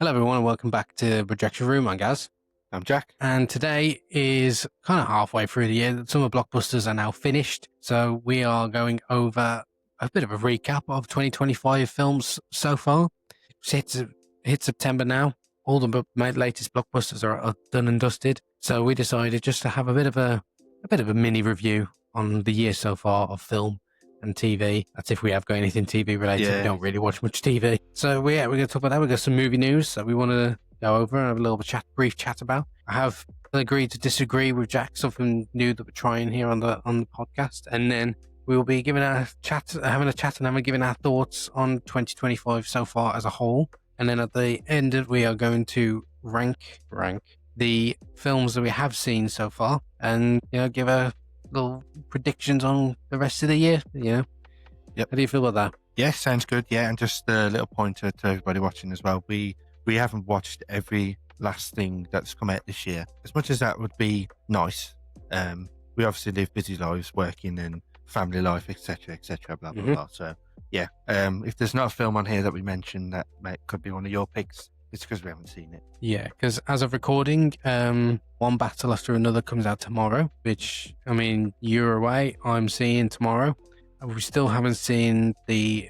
Hello everyone and welcome back to Brojection Room. I'm Gaz. I'm Jack. And today is kind of halfway through the year. Some of the blockbusters are now finished. So we are going over a bit of a recap of 2025 films so far. It's hit September now. All the latest blockbusters are done and dusted. So we decided just to have a bit of a mini review on the year so far of film and TV. That's if we have got anything TV related. Yeah. We don't really watch much TV. So we're going to talk about that. We've got some movie news that we want to go over and have a little brief chat about. I have agreed to disagree with Jack, something new that we're trying here on the podcast. And then we will be having a chat and giving our thoughts on 2025 so far as a whole. And then at the end, we are going to rank the films that we have seen so far and, give a little predictions on the rest of the year. Yep. How do you feel about that? Yeah, sounds good. Yeah, and just a little pointer to everybody watching as well. We haven't watched every last thing that's come out this year. As much as that would be nice, we obviously live busy lives, working and family life, etc., blah, blah, blah. So, yeah, if there's not a film on here that we mentioned that could be one of your picks, it's because we haven't seen it. Yeah, because as of recording, one battle after another comes out tomorrow, which, I mean, you're away, I'm seeing tomorrow. We still haven't seen the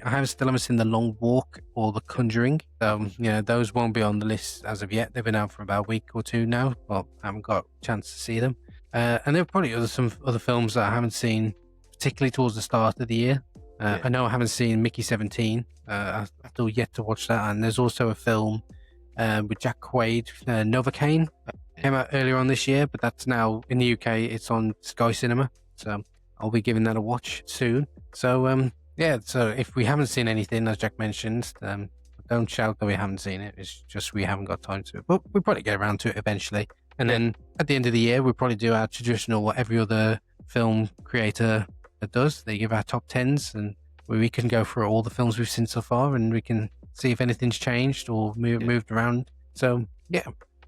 Long Walk or The Conjuring. So, those won't be on the list as of yet. They've been out for about a week or two now. Well, I haven't got a chance to see them. And there are probably some other films that I haven't seen, particularly towards the start of the year. I know I haven't seen Mickey 17. I've still yet to watch that. And there's also a film with Jack Quaid, Novocaine. Came out earlier on this year, but that's now in the UK. It's on Sky Cinema. So I'll be giving that a watch soon. So, so if we haven't seen anything, as Jack mentioned, don't shout that we haven't seen it. It's just we haven't got time to it. But we'll probably get around to it eventually. And then at the end of the year, we'll probably do our traditional, what every other film creator does. They give our top 10s and we can go through all the films we've seen so far and we can see if anything's changed or moved around. So,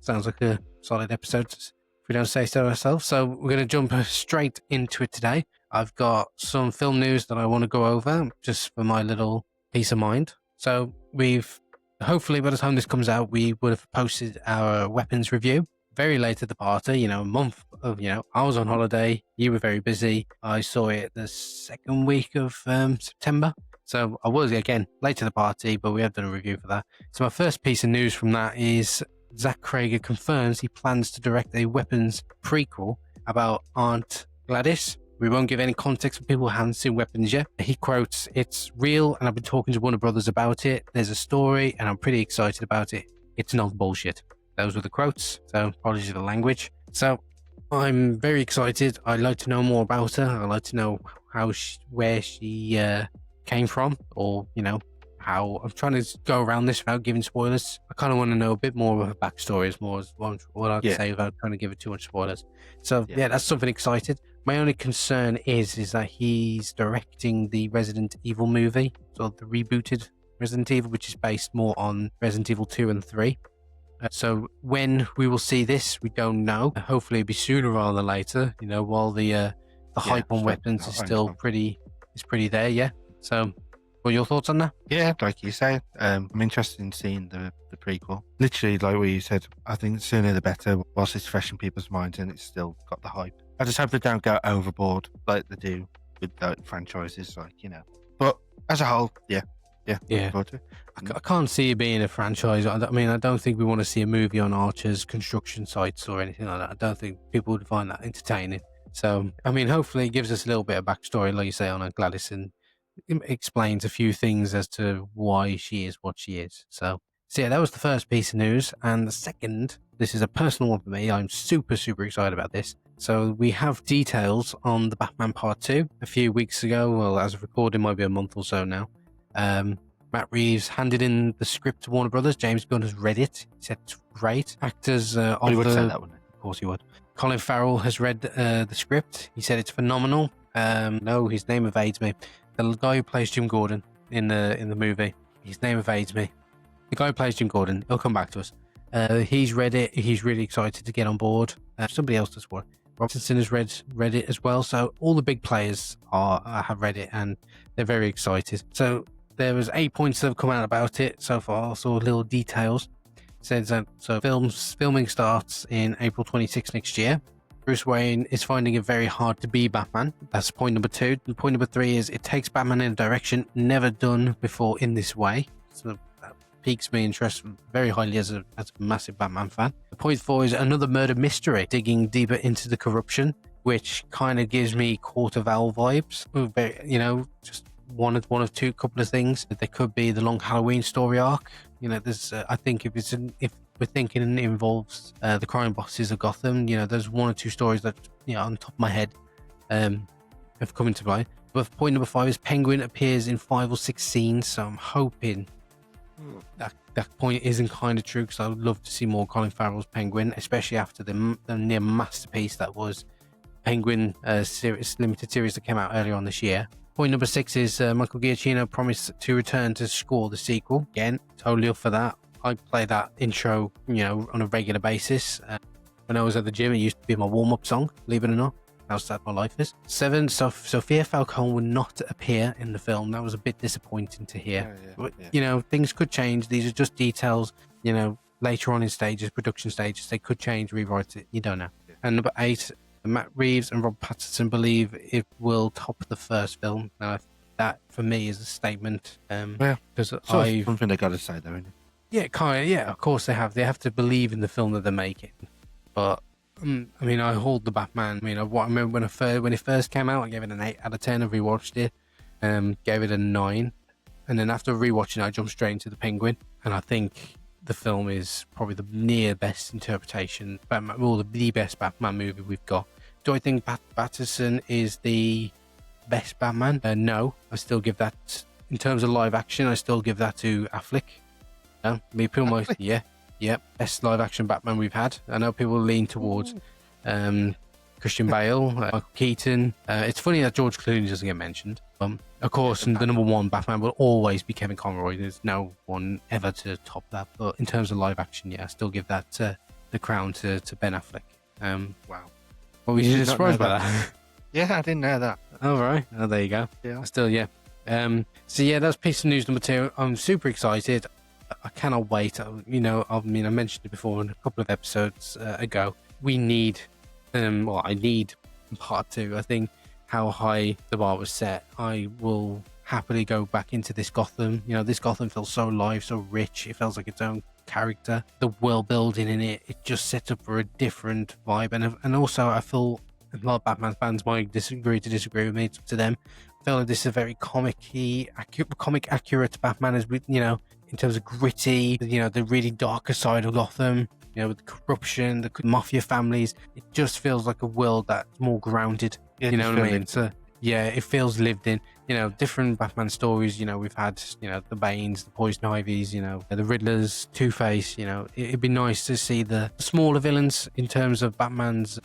sounds like a solid episode if we don't say so ourselves. So we're going to jump straight into it today. I've got some film news that I want to go over just for my little peace of mind. So we've, hopefully by the time this comes out, we would have posted our weapons review very late at the party, a month of, I was on holiday, you were very busy. I saw it the second week of September. So I was, again, late to the party, but we have done a review for that. So my first piece of news from that is Zach Cregger confirms he plans to direct a Weapons prequel about Aunt Gladys. We won't give any context for people who haven't seen Weapons yet. He quotes, "It's real and I've been talking to Warner Brothers about it. There's a story and I'm pretty excited about it. It's not bullshit." Those were the quotes, so apologies for the language. So I'm very excited. I'd like to know more about her. I'd like to know where she came from, or, how. I'm trying to go around this without giving spoilers. I kind of want to know a bit more of her backstory, as more as what I'd say without trying to give it too much spoilers. So that's something excited. My only concern is that he's directing the Resident Evil movie, so the rebooted Resident Evil, which is based more on Resident Evil 2 and 3. So when we will see this, we don't know. Hopefully it'll be sooner rather than later, while the hype on Weapons is still pretty there, So what are your thoughts on that? Yeah, like you say, I'm interested in seeing the prequel. Literally, like what you said, I think the sooner the better, whilst it's fresh in people's minds and it's still got the hype. I just hope they don't go overboard like they do with franchises, But as a whole, yeah. I can't see it being a franchise. I mean, I don't think we want to see a movie on Archer's construction sites or anything like that. I don't think people would find that entertaining. So, I mean, hopefully it gives us a little bit of backstory, like you say, on Gladys, and explains a few things as to why she is what she is. So yeah, that was the first piece of news. And the second, this is a personal one for me. I'm super, super excited about this. So we have details on the Batman Part 2 a few weeks ago. Well, as of recording, might be a month or so now. Matt Reeves handed in the script to Warner Brothers. James Gunn has read it. He said it's great. Actors say that, wouldn't it? Of course he would. Colin Farrell has read the script. He said it's phenomenal. No, his name evades me. The guy who plays Jim Gordon in the movie, his name evades me. The guy who plays Jim Gordon, he'll come back to us. He's read it. He's really excited to get on board. Somebody else does work. Robinson has read it as well. So all the big players have read it and they're very excited. So there was 8 points that have come out about it so far. So little details. says that filming starts in April 26 next year. Bruce Wayne is finding it very hard to be Batman. That's point number 2. And point number 3 is it takes Batman in a direction never done before in this way. So that piques my interest very highly as a massive Batman fan. Point 4 is another murder mystery, digging deeper into the corruption, which kind of gives me Court of Owl vibes. Just one of two couple of things. There could be the long Halloween story arc. There's I think if we're thinking it involves the crime bosses of Gotham, there's 1 or 2 stories that on the top of my head have come into play. But point number 5 is Penguin appears in 5 or 6 scenes, so I'm hoping that point isn't kind of true, because I would love to see more Colin Farrell's Penguin, especially after the near masterpiece that was Penguin limited series that came out earlier on this year. Point number 6 is Michael Giacchino promised to return to score the sequel. Again, totally up for that. I play that intro, on a regular basis. When I was at the gym, it used to be my warm-up song, believe it or not. How sad my life is. 7, Sophia Falcone will not appear in the film. That was a bit disappointing to hear. But, things could change. These are just details, later on in production stages, they could change, rewrite it. You don't know. Yeah. And number 8, Matt Reeves and Rob Pattinson believe it will top the first film. Now, that, for me, is a statement. Because something they got to say, though, isn't it? Yeah, kind of. Yeah, of course they have. They have to believe in the film that they're making. But I hold the Batman. I remember when it first came out, I gave it an 8 out of 10. I rewatched it, gave it a 9, and then after rewatching, I jumped straight into the Penguin. And I think the film is probably the near best interpretation, the best Batman movie we've got. Do I think Pattinson is the best Batman? No, I still give that, in terms of live action, I still give that to Affleck. Best live action Batman we've had. I know people lean towards Christian Bale, Michael Keaton. It's funny that George Clooney doesn't get mentioned. Of course, the number 1 Batman will always be Kevin Conroy. There's no one ever to top that. But in terms of live action, I still give that the crown to Ben Affleck. Wow. Well, we should surprised by that. Yeah, I didn't know that. All right. Oh, there you go. Yeah. Still, yeah. That's piece of news number 2. I'm super excited. I cannot wait. I mentioned it before in a couple of episodes ago. We need, I need part 2. I think how high the bar was set. I will happily go back into this Gotham. This Gotham feels so alive, so rich. It feels like its own character. The world building in it just sets up for a different vibe. And also, I feel a lot of Batman fans might disagree with me. It's up to them. I feel like this is a very comic accurate Batman, as we, in terms of gritty, the really darker side of Gotham, with the corruption, the mafia families. It just feels like a world that's more grounded. Yeah, you know what I mean? So, it feels lived in. Different Batman stories. We've had, the Banes, the Poison Ivies, the Riddlers, Two-Face. It'd be nice to see the smaller villains in terms of Batman's.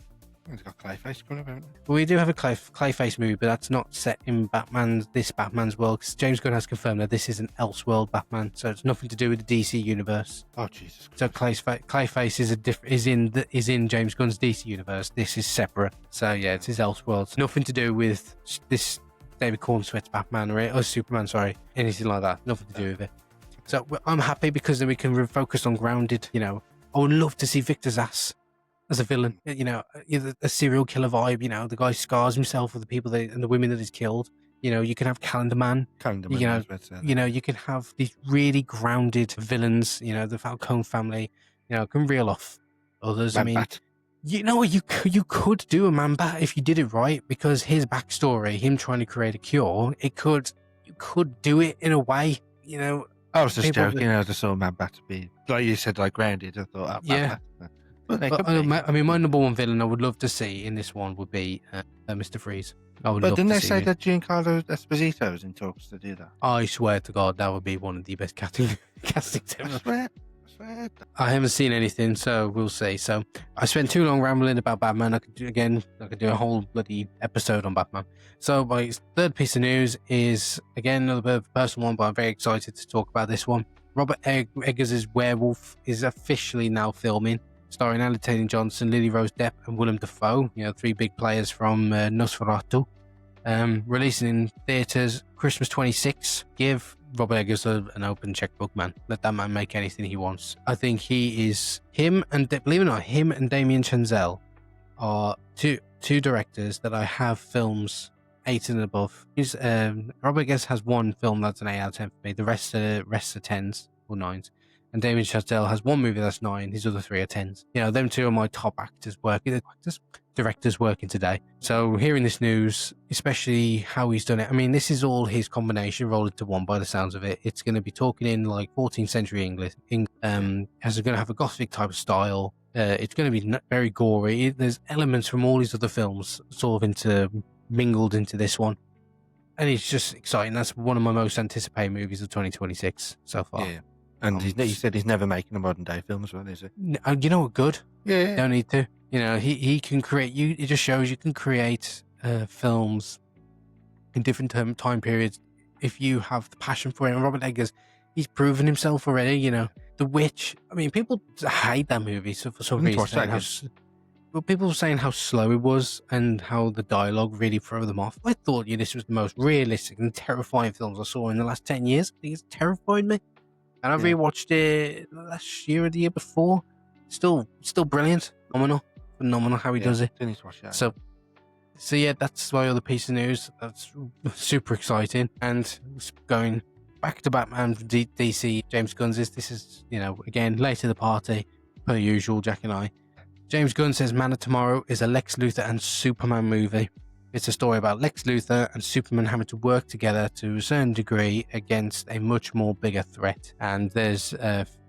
It's got Clayface coming up, haven't it? We do have a Clayface movie, but that's not set in this Batman's world, because James Gunn has confirmed that this is an Elseworld Batman, so it's nothing to do with the DC universe. Oh, Jesus Christ. So Clayface is in James Gunn's DC universe. This is separate. So yeah, it's his Elseworld. It's nothing to do with this David Cornsweet's Batman or Superman, anything like that. Nothing to do with it. So I'm happy, because then we can refocus on grounded. I would love to see Victor Zsasz as a villain, a serial killer vibe. The guy scars himself with the people and the women that he's killed. You can have Calendar Man. You can have these really grounded villains. The Falcone family. Can reel off others. Man-Bat. You could do a Man-Bat if you did it right, because his backstory, him trying to create a cure, you could do it in a way. I was just joking. I just saw Man-Bat to be, like you said, like grounded. I thought, yeah. My number 1 villain I would love to see in this one would be Mr. Freeze. But didn't they say that Giancarlo Esposito was in talks to do that? I swear to God, that would be one of the best castings ever. I swear. I haven't seen anything, so we'll see. So I spent too long rambling about Batman. I could do a whole bloody episode on Batman. So my 3rd piece of news is, again, another bit of a personal one, but I'm very excited to talk about this one. Robert Eggers' Werewolf is officially now filming, starring Ally Taylor-Johnson, Lily Rose Depp, and Willem Dafoe. 3 big players from Nosferatu. Releasing in theaters Christmas 26. Give Robert Eggers an open checkbook, man. Let that man make anything he wants. I think him and believe it or not, him and Damien Chazelle are two directors that I have films 8 and above. Robert Eggers has one film that's an 8 out of 10 for me. The rest are 10s or 9s. And Damien Chazelle has one movie that's 9. His other 3 are 10s. You know, them two are my top directors working today. So hearing this news, especially how he's done it, I mean, this is all his combination rolled into one by the sounds of it. It's going to be talking in like 14th century English. As it's going to have a gothic type of style. It's going to be very gory. There's elements from all his other films sort of mingled into this one. And it's just exciting. That's one of my most anticipated movies of 2026 so far. Yeah. And he said he's never making a modern day film as well, is he? You know what? Good. Yeah. Don't need to. You know, he can create. It just shows you can create films in different time periods if you have the passion for it. And Robert Eggers, he's proven himself already. You know, The Witch. I mean, people hate that movie so for some reason. People were saying how slow it was and how the dialogue really threw them off. I thought this was the most realistic and terrifying films I saw in the last 10 years. I think it's terrified me. And I rewatched it last year or the year before. Still brilliant. Phenomenal how he does it. So yeah, that's my other piece of news. That's super exciting. And going back to Batman DC, James Gunn's this is, again, late to the party, per usual, Jack and I. James Gunn says Man of Tomorrow is a Lex Luthor and Superman movie. It's a story about Lex Luthor and Superman having to work together to a certain degree against a much more bigger threat. And there's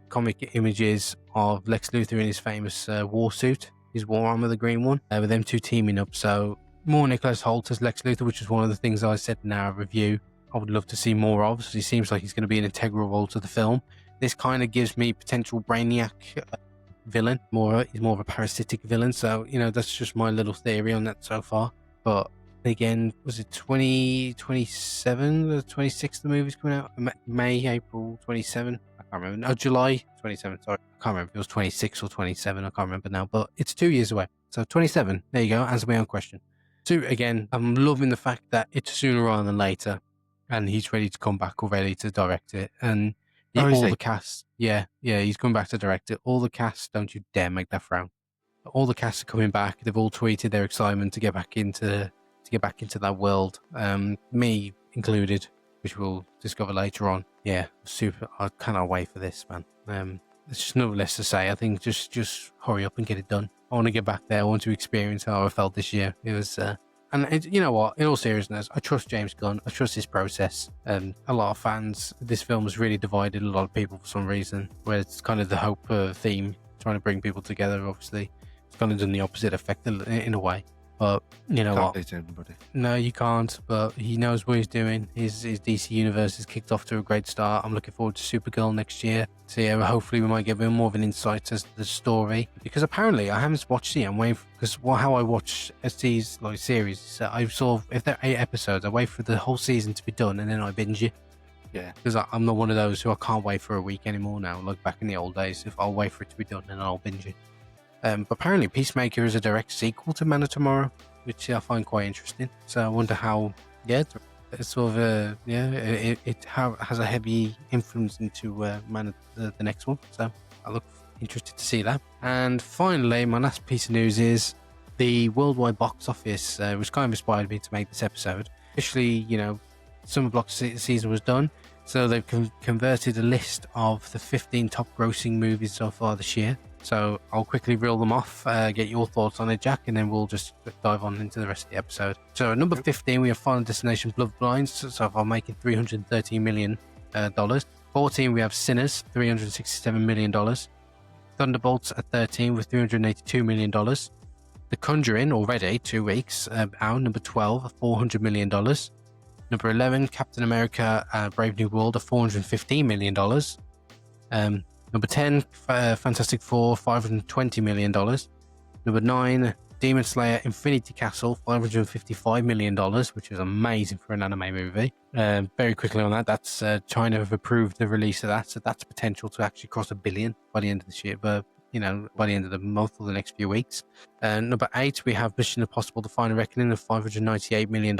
comic images of Lex Luthor in his famous war suit, his war armor, the green one, with them two teaming up. So more Nicholas Hoult as Lex Luthor, which is one of the things I said in our review I would love to see more of. So he seems like he's going to be an integral role to the film. This kind of gives me potential Brainiac villain. He's more of a parasitic villain. So, that's just my little theory on that so far. But again, was it 2027, the 26th the movie's coming out? May, April 27? I can't remember. No, July 27, sorry. I can't remember if it was 26 or 27, I can't remember now. But it's 2 years away. So 27, there you go, answer my own question. So again, I'm loving the fact that it's sooner rather than later. And he's ready to come back already to direct it. And all the cast, he's coming back to direct it. All the cast, don't you dare make that frown. All the cast are coming back. They've all tweeted their excitement to get back into that world. Me included, which we'll discover later on. Yeah, super. I cannot wait for this, man. There's just no less to say. I think just hurry up and get it done. I want to get back there. I want to experience how I felt this year. It was, you know what? In all seriousness, I trust James Gunn. I trust his process. A lot of fans. This film has really divided a lot of people for some reason. Where it's kind of the hope theme, trying to bring people together. Obviously, it's kind of done the opposite effect in a way. But you know what? No, you can't. But he knows what he's doing. His DC universe has kicked off to a great start. I'm looking forward to Supergirl next year. So yeah, hopefully we might get a bit more of an insight as to the story. Because apparently I haven't watched it. I'm waiting because how I watch these like series. So I if there are 8 episodes, I wait for the whole season to be done and then I binge it. Yeah. Because I'm not one of those who I can't wait for a week anymore now. Like back in the old days, if I'll wait for it to be done and I'll binge it. But apparently Peacemaker is a direct sequel to Man of Tomorrow, which I find quite interesting. So I wonder how, it's sort of, it has a heavy influence into the next one. So I look interested to see that. And finally, my last piece of news is the worldwide box office, which kind of inspired me to make this episode. Officially, summer block season was done. So they've converted a list of the 15 top grossing movies so far this year. So I'll quickly reel them off, get your thoughts on it, Jack, and then we'll just dive on into the rest of the episode. So at number 15, we have Final Destination Bloodlines, so far making $313 million. 14, we have Sinners, $367 million. Thunderbolts at 13 with $382 million. The Conjuring, already 2 weeks out, number 12, $400 million. Number 11, Captain America Brave New World, at $415 million. Number 10, Fantastic Four, $520 million. Number 9, Demon Slayer Infinity Castle, $555 million, which is amazing for an anime movie. Very quickly on that, that's China have approved the release of that, so that's potential to actually cross $1 billion by the end of this year, but by the end of the month or the next few weeks. Number 8, we have Mission Impossible: The Final Reckoning of $598 million.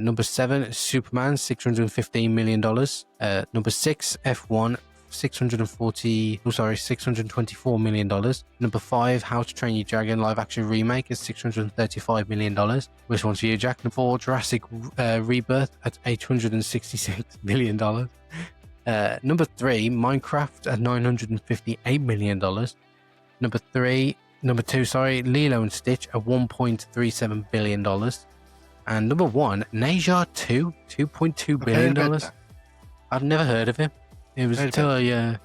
Number 7, Superman, $615 million. Number 6, F1, $624 million. Number 5, How to Train Your Dragon live action remake is $635 million. Which one's for you, Jack? Number 4, Jurassic Rebirth at $866 million. Number 3, Minecraft at $958 million. Number 2, Lilo and Stitch at $1.37 billion. And number 1, Neja 2, $2.2 billion. I've never heard of him. It was until I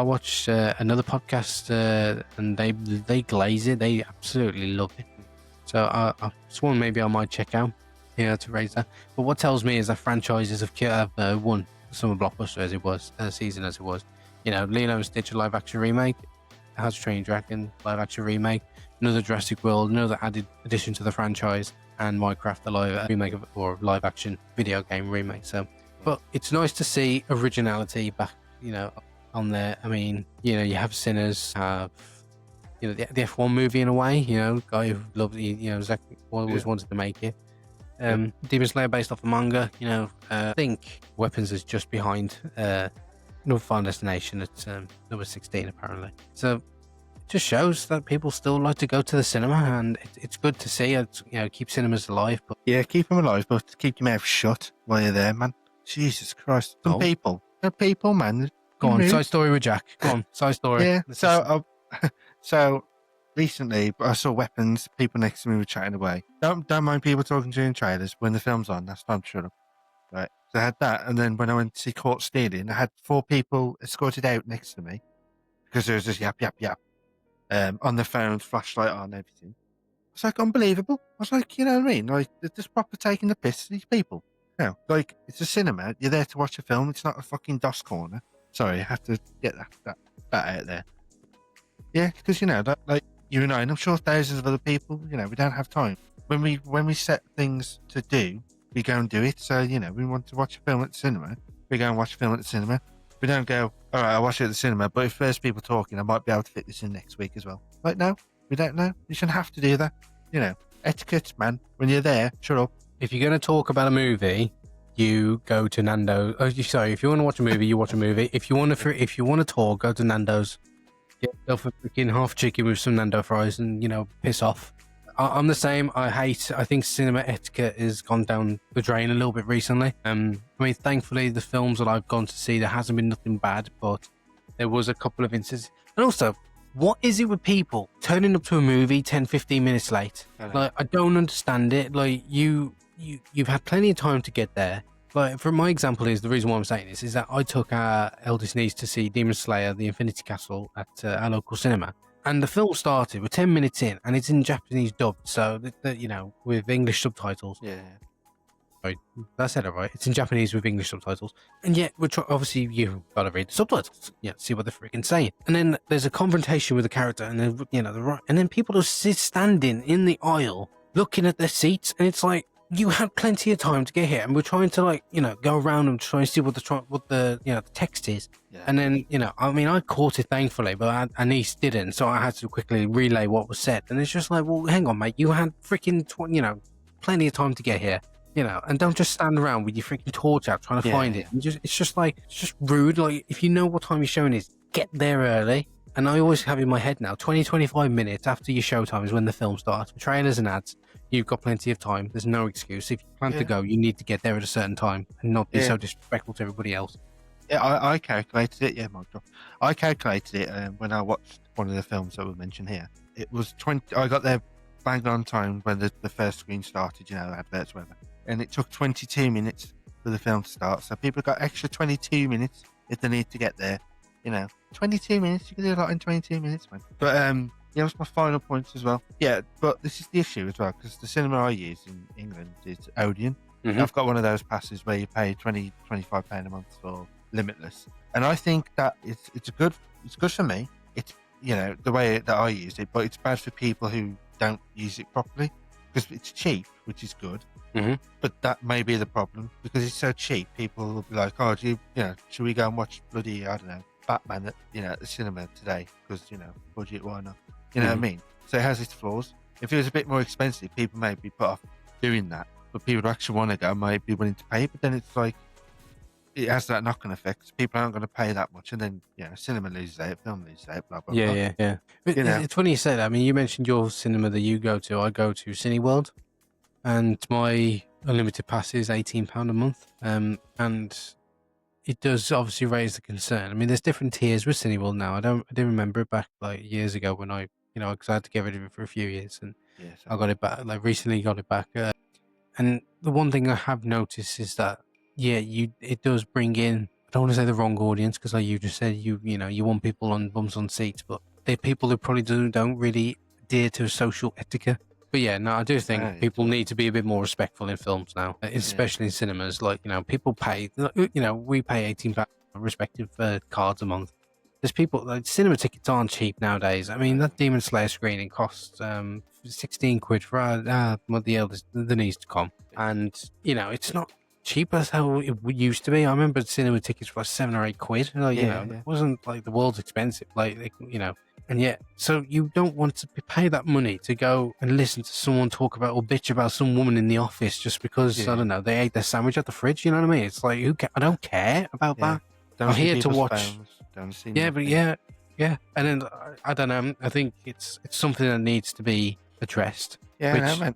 watched another podcast and they glaze it. They absolutely love it. So I sworn maybe I might check out, to raise that. But what tells me is that franchises have won Summer Blockbuster as it was, season as it was. Lilo and Stitch, a live action remake. How to Train Your Dragon live action remake. Another Jurassic World, another added addition to the franchise. And Minecraft, the live remake or live action video game remake. So, but it's nice to see originality back, on there. I mean, you have Sinners, have the F1 movie in a way. Guy who loved, Zach always wanted to make it. Demon Slayer based off a manga. I think Weapons is just behind Final Destination at number 16 apparently. So. Just shows that people still like to go to the cinema, and it's good to see it. Keep cinemas alive. But keep them alive, but keep your mouth shut while you're there, man. Jesus Christ, some people, man. Go on, side story with Jack. Go on, side story. Yeah. So recently, I saw Weapons. People next to me were chatting away. Don't mind people talking to you in trailers when the film's on. That's time to shut up. Right. So I had that, and then when I went to see Caught Stealing, I had 4 people escorted out next to me because there was just yap. On the phone, flashlight on, everything. It's like unbelievable. I was like, you know what I mean? Like, they're just proper taking the piss, these people. Like, it's a cinema. You're there to watch a film. It's not a fucking DOS corner. Sorry, I have to get that out there. Yeah, because, that, like, you and I, and I'm sure thousands of other people, we don't have time. When we set things to do, we go and do it. So, we want to watch a film at the cinema. We go and watch a film at the cinema. We don't go, all right, I'll watch it at the cinema, but if there's people talking, I might be able to fit this in next week as well. Like, no, we don't know. You shouldn't have to do that. Etiquette, man. When you're there, shut up. If you're going to talk about a movie, you go to Nando's. If you want to watch a movie, you watch a movie. If you want to talk, go to Nando's. Get yourself a freaking half chicken with some Nando fries and, piss off. I'm the same. I think cinema etiquette has gone down the drain a little bit recently. Thankfully, the films that I've gone to see, there hasn't been nothing bad, but there was a couple of instances. And also, what is it with people turning up to a movie 10-15 minutes late? I don't understand it. Like, you've had plenty of time to get there. Like, for my example, the reason why I'm saying this is that I took our eldest niece to see Demon Slayer: The Infinity Castle at our local cinema. And the film started, we're 10 minutes in, and it's in Japanese dubbed, so, with English subtitles. Yeah. Right, I said it right. It's in Japanese with English subtitles. And yet, obviously, you've got to read the subtitles. See what they're freaking saying. And then there's a confrontation with the character, and then, and then people are standing in the aisle, looking at their seats, and it's like, you had plenty of time to get here, and we're trying to go around and try and see what the text is. Yeah. And then I caught it thankfully, but our niece didn't, so I had to quickly relay what was said. And it's just like, well, hang on, mate, you had freaking plenty of time to get here, and don't just stand around with your freaking torch out trying to find it. And it's just rude. Like, if you know what time your showing is, get there early. And I always have in my head now, 20-25 minutes after your showtime is when the film starts. Trailers and ads. You've got plenty of time. There's no excuse. If you plan to go, you need to get there at a certain time and not be so disrespectful to everybody else. Yeah, I calculated it. Yeah, my God. I calculated it when I watched one of the films that we mentioned here. It was 20. I got there bang on time when the first screen started, adverts, whatever. And it took 22 minutes for the film to start. So people got extra 22 minutes if they need to get there. 22 minutes. You can do a lot in 22 minutes, man. But, that's my final points as well. Yeah, but this is the issue as well, because the cinema I use in England is Odeon. Mm-hmm. I've got one of those passes where you pay £20, £25 a month for Limitless. And I think that it's good for me. It's, the way that I use it, but it's bad for people who don't use it properly, because it's cheap, which is good. Mm-hmm. But that may be the problem, because it's so cheap. People will be like, oh, should we go and watch bloody, I don't know, Batman at the cinema today because budget, why not? You know what I mean? So it has its flaws. If it was a bit more expensive, people may be put off doing that, but people who actually want to go might be willing to pay. But then it's like it has that knock-on effect. People aren't going to pay that much, and then cinema loses out, film loses out, blah blah blah. Yeah. It's funny you say that. I mean, you mentioned your cinema that you go to. I go to Cineworld, and my unlimited pass is £18 a month. And it does obviously raise the concern. I mean, there's different tiers with Cineworld now. I didn't remember it back like years ago when I because I had to get rid of it for a few years, and I got it back. Like recently, got it back. And the one thing I have noticed is that it does bring in. I don't want to say the wrong audience because like you just said, you want people on bums on seats, but they're people who probably don't really adhere to social etiquette. But yeah, no, I do think people need to be a bit more respectful in films now, especially in cinemas. Like people pay, we pay £18 respective cards a month. There's people like cinema tickets aren't cheap nowadays. I mean, that Demon Slayer screening costs £16 for the eldest, the needs to come, and it's not cheap as how it used to be. I remember cinema tickets were £7 or £8. It wasn't like the world's expensive. And yet, so you don't want to pay that money to go and listen to someone talk about or bitch about some woman in the office just because I don't know they ate their sandwich at the fridge. You know what I mean? It's like I don't care about that. I'm here to watch. And then I don't know. I think it's something that needs to be addressed. Yeah, man.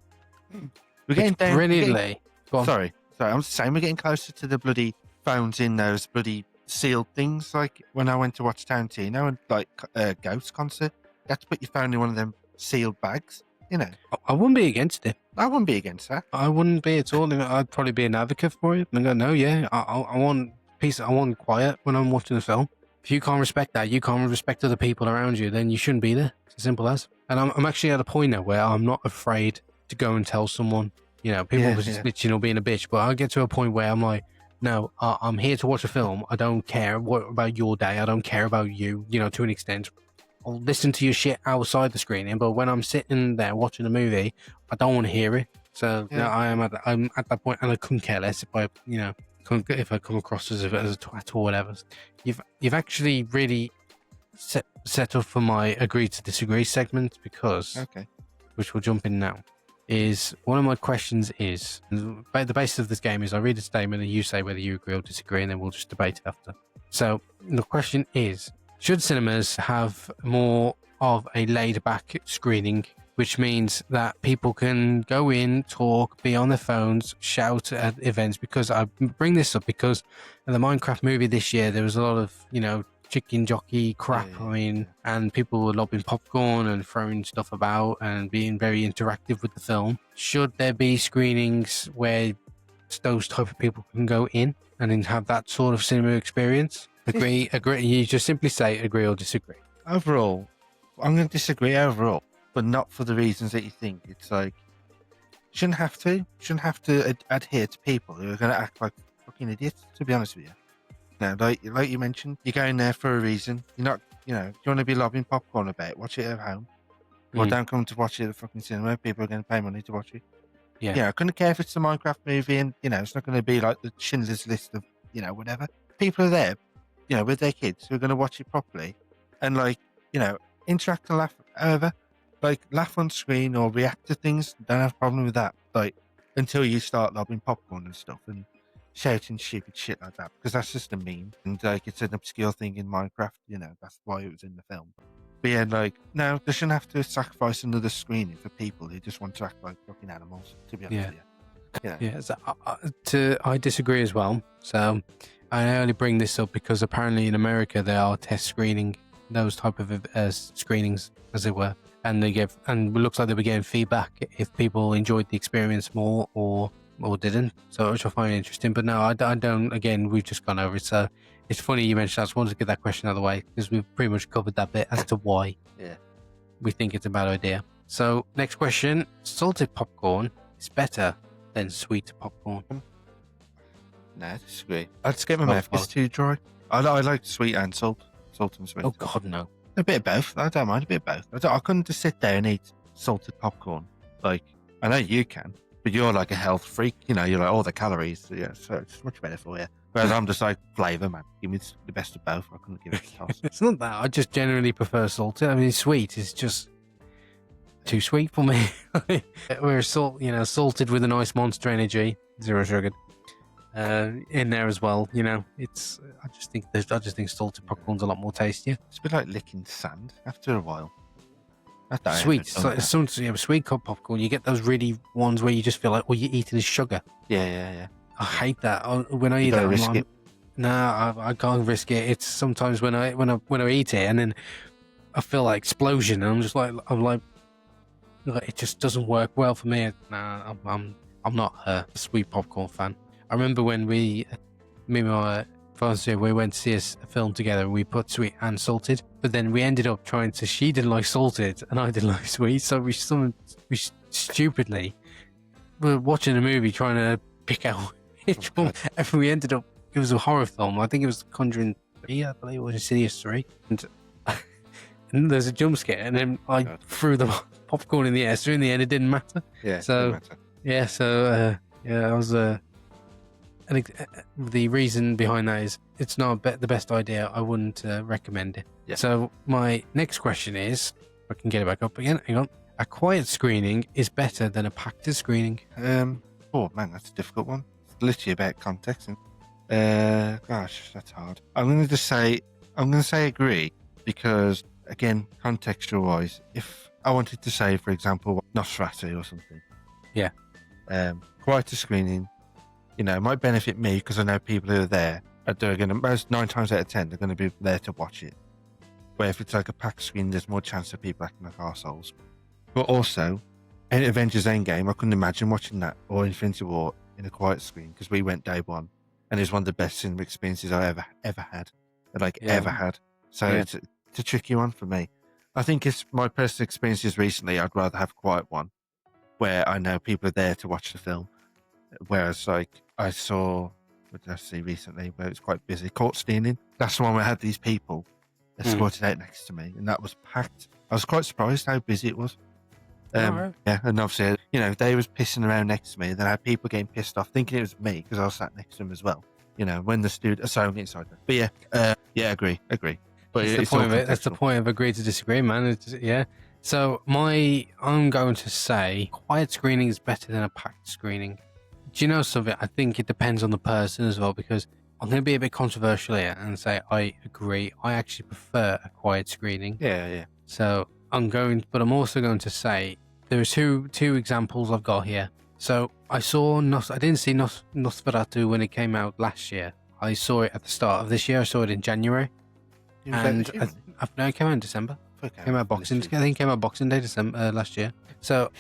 We're getting down. Brilliantly. Sorry. I'm just saying we're getting closer to the bloody phones in those bloody sealed things. Like when I went to watch Tarantino and like a Ghost concert, you had to put your phone in one of them sealed bags. I wouldn't be against it. I wouldn't be against that. I wouldn't be at all. I'd probably be an advocate for it. And go, no, I want peace. I want quiet when I'm watching a film. If you can't respect that, you can't respect other people around you, then you shouldn't be there. It's as simple as. And I'm actually at a point now where I'm not afraid to go and tell someone. People were just snitching or being a bitch, but I get to a point where I'm like, no, I'm here to watch a film. I don't care about your day. I don't care about you, to an extent. I'll listen to your shit outside the screening, but when I'm sitting there watching a movie, I don't want to hear it. So I'm at that point, and I couldn't care less if I come across as a twat or whatever. You've actually really set up for my agree to disagree segment because, which we'll jump in now. Is one of my questions is the basis of this game is I read a statement and you say whether you agree or disagree, and then we'll just debate it after. So the question is, should cinemas have more of a laid back screening, which means that people can go in, talk, be on their phones, shout at events? Because I bring this up because in the Minecraft movie this year there was a lot of chicken jockey crap. I mean, and people were lobbing popcorn and throwing stuff about and being very interactive with the film. Should there be screenings where those type of people can go in and then have that sort of cinema experience? Agree. You just simply say agree or disagree. Overall, I'm going to disagree overall, but not for the reasons that you think. It's like shouldn't have to adhere to people who are going to act like fucking idiots. To be honest with you. Like you mentioned, you're going there for a reason. You're not, you want to be lobbing popcorn about it, watch it at home. Or don't come to watch it at the fucking cinema. People are going to pay money to watch it. I couldn't care if it's a Minecraft movie and, it's not going to be like the Schindler's List of, whatever. People are there, with their kids who are going to watch it properly and interact and laugh. However, laugh on screen or react to things. Don't have a problem with that. Until you start lobbing popcorn and stuff and shouting stupid shit like that, because that's just a meme and it's an obscure thing in Minecraft. That's why it was in the film. But no, they shouldn't have to sacrifice another screening for people who just want to act like fucking animals. To be honest with you. So, I disagree as well. So I only bring this up because apparently in America they are test screening those type of screenings, as it were, and it looks like they were getting feedback if people enjoyed the experience more or didn't, so which I find interesting. But no, I don't. Again, we've just gone over it, so it's funny you mentioned that. I just wanted to get that question out of the way because we've pretty much covered that bit as to why we think it's a bad idea. So next question: salted popcorn is better than sweet popcorn. No, I disagree. I'd just get my mouth. It's too dry. I like sweet and salt and sweet. Oh God, no. A bit of both. I don't mind a bit of both. I couldn't just sit there and eat salted popcorn. I know you can. But you're like a health freak, you're like all the calories, so it's much better for you. Whereas I'm just like flavour, man. Give me the best of both. I couldn't give it a toss. It's not that. I just generally prefer salted. I mean, sweet is just too sweet for me. Whereas salted with a nice Monster Energy, 0 sugar, in there as well. I just think salted popcorn's a lot more tastier. It's a bit like licking sand after a while. Sweet, sweet popcorn. You get those really ones where you just feel like all you're eating is sugar. Yeah. I hate that. When I eat that, I can't risk it. It's sometimes when I eat it, and then I feel like explosion, and I'm like, it just doesn't work well for me. Nah, I'm not a sweet popcorn fan. I remember when me and my fiance, we went to see a film together, and we put sweet and salted, but then we ended up she didn't like salted and I didn't like sweet, so we stupidly were watching a movie trying to pick out which one, and we ended up, it was a horror film. I think it was Conjuring 3, I believe it was Insidious 3, and there's a jump scare, and then I threw the popcorn in the air, so in the end it didn't matter. I was the reason behind that is it's not the best idea. I wouldn't recommend it. Yeah. So my next question is, if I can get it back up again, hang on. A quiet screening is better than a packed screening. Oh man, that's a difficult one. It's literally about context. Gosh, that's hard. I'm going to say agree, because again, contextual wise, if I wanted to say, for example, Nosferatu or something, quieter screening, it might benefit me because I know people who are there they're going to, most 9 times out of 10, they're going to be there to watch it. Where if it's like a packed screen, there's more chance of people acting like arseholes. But also, in Avengers Endgame, I couldn't imagine watching that or Infinity War in a quiet screen, because we went day one, and it's one of the best cinema experiences I ever had, ever had. So it's a tricky one for me. I think it's my personal experiences recently. I'd rather have a quiet one where I know people are there to watch the film. Whereas, I saw, what did I see recently, where it was quite busy, Caught Stealing. That's the one where I had these people escorted out next to me, and that was packed. I was quite surprised how busy it was. Yeah, and obviously, they was pissing around next to me, and then I had people getting pissed off, thinking it was me because I was sat next to them as well. When the student, sorry, I'm getting sidetracked. But agree. But that's the point of agree to disagree, man. So I'm going to say quiet screening is better than a packed screening. Do you know something? I think it depends on the person as well, because I'm going to be a bit controversial here and say I agree. I actually prefer a quiet screening. Yeah. So I'm also going to say there are two examples I've got here. So I didn't see Nosferatu when it came out last year. I saw it at the start of this year. I saw it in January. And it came out in December. I think it came out Boxing Day, December last year. So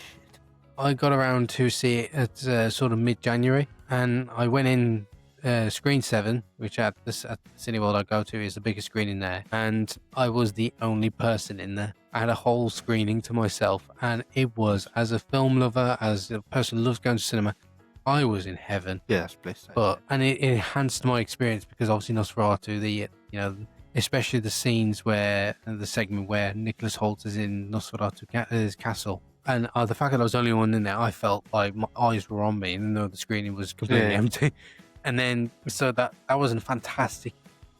I got around to see it at sort of mid-January, and I went in Screen 7, which at Cineworld I go to is the biggest screen in there, and I was the only person in there. I had a whole screening to myself, and it was, as a film lover, as a person who loves going to cinema, I was in heaven. Yeah, that's bliss. And it enhanced my experience, because obviously Nosferatu, especially the scenes the segment where Nicholas Hoult is in Nosferatu's castle. And the fact that I was the only one in there, I felt like my eyes were on me, even though the screening was completely empty. And then, so that was a fantastic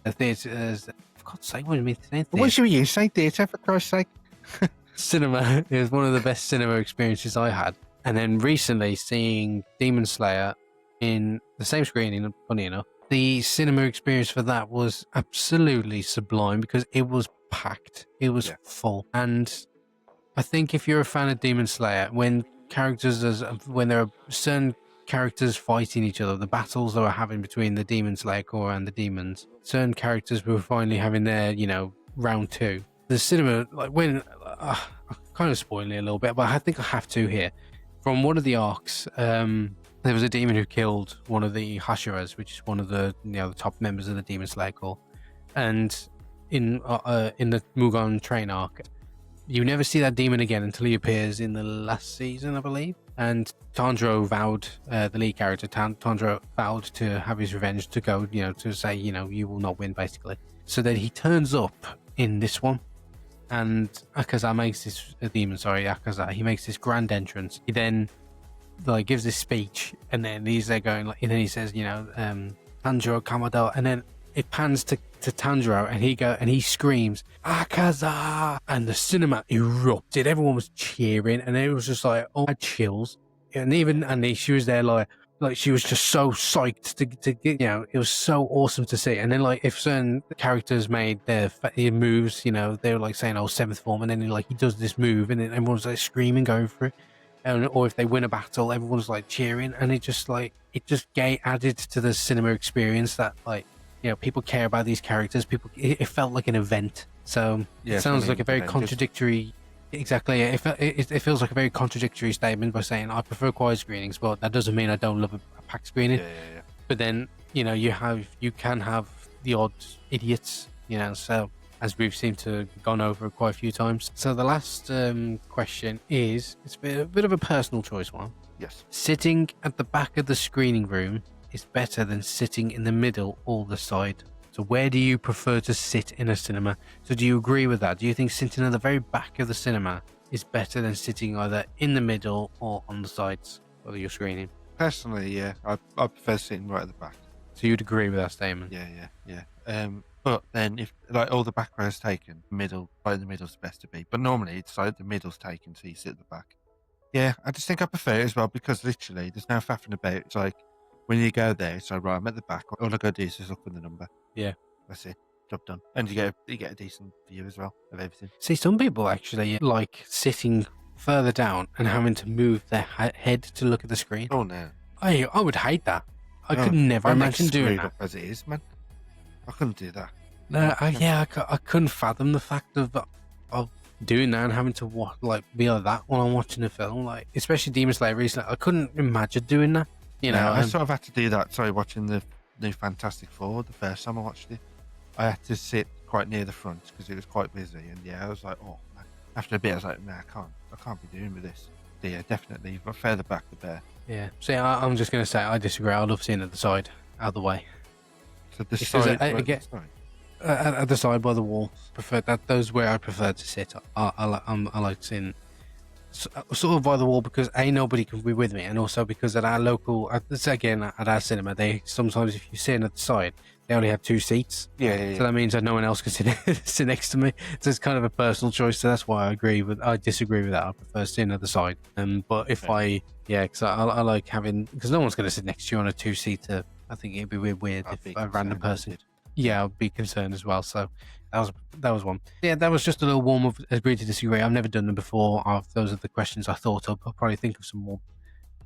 theatre. For God's sake, what do you mean? What should you say, theatre, for Christ's sake? Cinema is one of the best cinema experiences I had. And then recently seeing Demon Slayer in the same screening, funny enough, the cinema experience for that was absolutely sublime, because it was packed. It was full. And I think if you're a fan of Demon Slayer, when there are certain characters fighting each other, the battles that were having between the Demon Slayer Corps and the demons, certain characters were finally having their, round 2. The cinema, I'm kind of spoiling it a little bit, but I think I have to here. From one of the arcs, there was a demon who killed one of the Hashiras, which is one of the the top members of the Demon Slayer Corps. And in the Mugen Train arc, you never see that demon again until he appears in the last season, I believe. And Tanjiro vowed, the lead character, Tanjiro vowed to have his revenge, to go, to say, you will not win, basically. So then he turns up in this one, and Akaza makes he makes this grand entrance. He then gives this speech, and then he's there going, and then he says, Tanjiro Kamado, and then it pans to Tanjiro, and he screams Akaza, and the cinema erupted. Everyone was cheering, and it was just like, oh, I had chills. And even Annie, she was there like she was just so psyched to get, it was so awesome to see. And then like if certain characters made their moves, they were like saying, oh, seventh form, and then he does this move, and then everyone's like screaming, going for it. Or if they win a battle, everyone's like cheering, and it just added to the cinema experience that people care about these characters. It felt like an event. So it sounds like a very contradictory. Exactly. It feels like a very contradictory statement by saying I prefer quiet screenings, but that doesn't mean I don't love a packed screening. Yeah. But then you can have the odd idiots. So as we've seemed to have gone over quite a few times. So the last question is, it's a bit of a personal choice one. Yes. Sitting at the back of the screening room is better than sitting in the middle or the side. So where do you prefer to sit in a cinema? So do you agree with that? Do you think sitting at the very back of the cinema is better than sitting either in the middle or on the sides of your screening? Personally, yeah. I prefer sitting right at the back. So you'd agree with that statement? Yeah. But then if like all the back row is taken, middle, right in the middle's the best to be. But normally it's like the middle's taken, so you sit at the back. Yeah, I just think I prefer it as well because literally there's no faffing about. It's like when you go there, it's like, right, I'm at the back. All I got to do is just look for the number. Yeah. That's it. Job done. And you get a decent view as well of everything. See, some people actually like sitting further down and having to move their head to look at the screen. Oh, no. I would hate that. I could never imagine doing that. Up as it is, man. I couldn't do that. No, I couldn't fathom the fact of doing that and having to be like that when I'm watching a film, like especially Demon Slayer recently. I couldn't imagine doing that. I sort of had to do that. Sorry, watching the new Fantastic Four the first time I watched it, I had to sit quite near the front because it was quite busy. And I was like, oh, man. After a bit, I was like, nah, I can't be doing with this. So, yeah, definitely, but further back the better. Yeah. See, I'm just gonna say I disagree. I love sitting at the side, out of the way. So the side, at the side by the wall. Prefer that. Those where I prefer to sit. I like sitting sort of by the wall because nobody can be with me, and also because at our local, at our cinema, they sometimes if you're sitting at the side, they only have 2 seats. Yeah. So that means that no one else can sit next to me. So it's kind of a personal choice. So that's why I disagree with that. I prefer sitting at the side. But if because I like having, because no one's going to sit next to you on a 2-seater. I think it'd be weird if a random person. Yeah, I'd be concerned as well. So that was one. Yeah, that was just a little warm of agree to disagree. I've never done them before. Those are the questions I thought of. I'll probably think of some more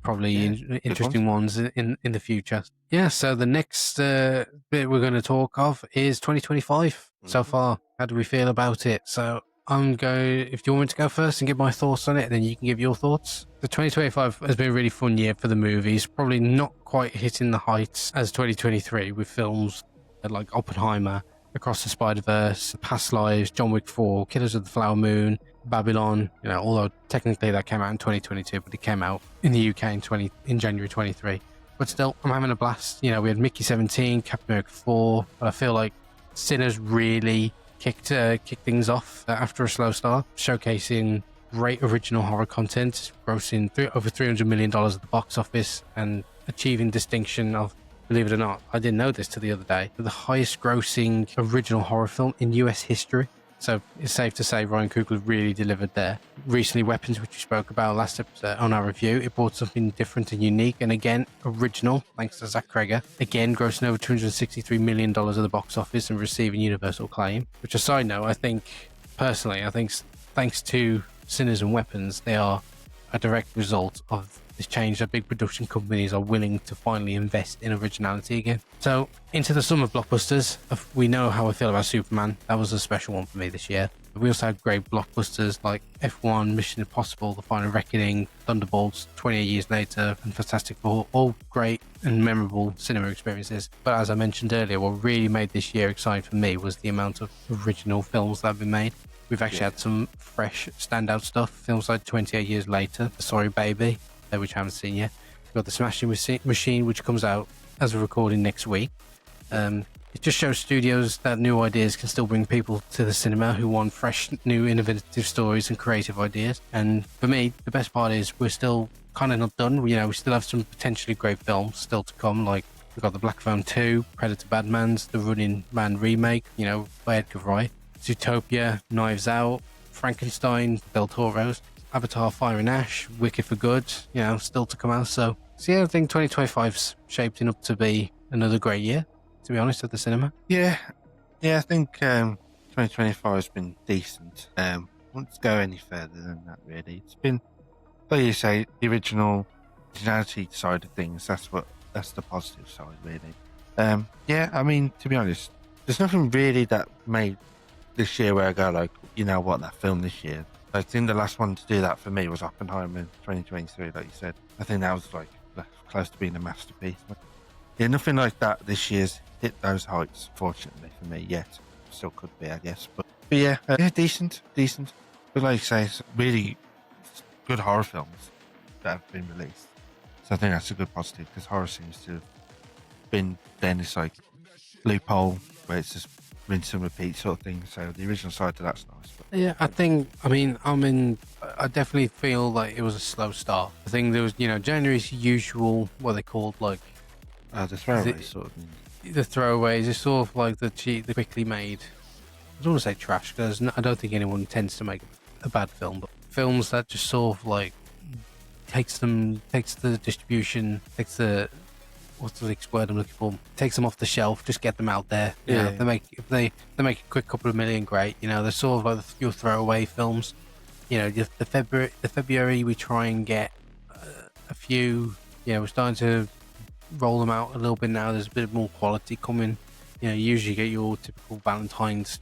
interesting ones in the future. Yeah, so the next bit we're going to talk of is 2025 so far. How do we feel about it? So I'm going, if you want me to go first and give my thoughts on it, then you can give your thoughts. The 2025 has been a really fun year for the movies, probably not quite hitting the heights as 2023 with films like Oppenheimer, Across the Spider-Verse, Past Lives, John Wick 4, Killers of the Flower Moon, Babylon, although technically that came out in 2022, but it came out in the UK in January 23. But still, I'm having a blast. We had Mickey 17, Captain America 4, but I feel like Sinners really kicked things off after a slow start, showcasing great original horror content, grossing over $300 million at the box office and achieving distinction of, believe it or not, I didn't know this till the other day, the highest grossing original horror film in US history. So it's safe to say Ryan Coogler really delivered there. Recently, Weapons, which we spoke about last episode on our review, it brought something different and unique, and again, original, thanks to Zach Cregger. Again, grossing over $263 million at the box office and receiving universal acclaim. Which, a side note, I think thanks to Sinners and Weapons, they are a direct result of this change that big production companies are willing to finally invest in originality again. So, into the summer blockbusters, we know how I feel about Superman. That was a special one for me this year. We also had great blockbusters like F1, Mission Impossible, The Final Reckoning, Thunderbolts, 28 Years Later, and Fantastic Four, all great and memorable cinema experiences. But as I mentioned earlier, what really made this year exciting for me was the amount of original films that have been made. We've actually had some fresh standout stuff, films like 28 Years Later, Sorry Baby, which I haven't seen yet. We've got The Smashing Machine, which comes out as a recording next week. It just shows studios that new ideas can still bring people to the cinema who want fresh, new, innovative stories and creative ideas. And for me, the best part is we're still kind of not done. We still have some potentially great films still to come, like We've got the Black Phone 2, Predator Badlands, the Running Man remake, by Edgar Wright, Zootopia, Knives Out, Frankenstein, Del Toro's, Avatar Fire and Ash, Wicked for Good, still to come out. So yeah, I think 2025's shaping up to be another great year, to be honest, at the cinema. Yeah, I think 2025 has been decent. Won't go any further than that, really. It's been, like you say, the originality side of things. That's the positive side, really. Yeah, I mean, to be honest, there's nothing really that made this year where I go like, that film this year. I think the last one to do that for me was Oppenheimer in 2023, like you said. I think that was like close to being a masterpiece. But yeah, nothing like that this year's hit those heights, fortunately for me, yet. Still could be, I guess. But yeah, decent. But like you say, it's really good horror films that have been released. So I think that's a good positive, because horror seems to have been then this like loophole where it's just rinse and repeat sort of thing. So the original side to that's nice. But yeah, I definitely feel like it was a slow start. I think there was, January's usual, what they called like the throwaway sort of thing. The throwaways. It's sort of like the quickly made. I don't want to say trash, because I don't think anyone tends to make a bad film, but films that just sort of like takes the distribution, what's the next word I'm looking for? Takes them off the shelf, just get them out there. Yeah. If they make a quick couple of million, great. They're sort of like your throwaway films. The February we try and get a few. We're starting to roll them out a little bit now. There's a bit more quality coming. You usually get your typical Valentine's,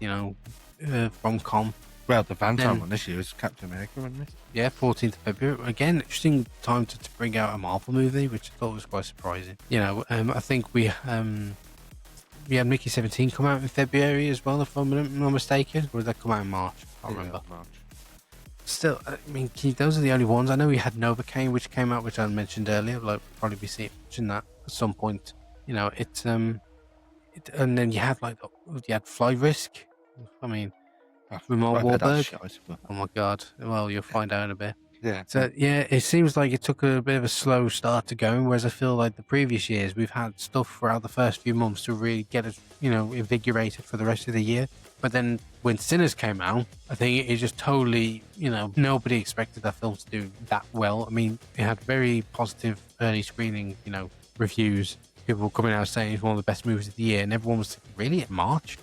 rom-com. Well, the Valentine one this year is Captain America, wasn't it? Yeah, 14th of February. Again, interesting time to bring out a Marvel movie, which I thought was quite surprising. I think we had Mickey 17 come out in February as well, if I'm not mistaken. Or did that come out in March? I can't remember. March. Still, I mean, those are the only ones. I know we had Novocaine, which came out, which I mentioned earlier. Like, probably be watching that at some point. And then you had Fly Risk. I mean, with Mark Wahlberg. Oh my God! Well, you'll find out in a bit. Yeah. So yeah, it seems like it took a bit of a slow start to going, whereas I feel like the previous years we've had stuff throughout the first few months to really get us, invigorated for the rest of the year. But then when Sinners came out, I think it just totally, nobody expected that film to do that well. I mean, it had very positive early screening, reviews. People were coming out saying it's one of the best movies of the year, and everyone was thinking, really, in March?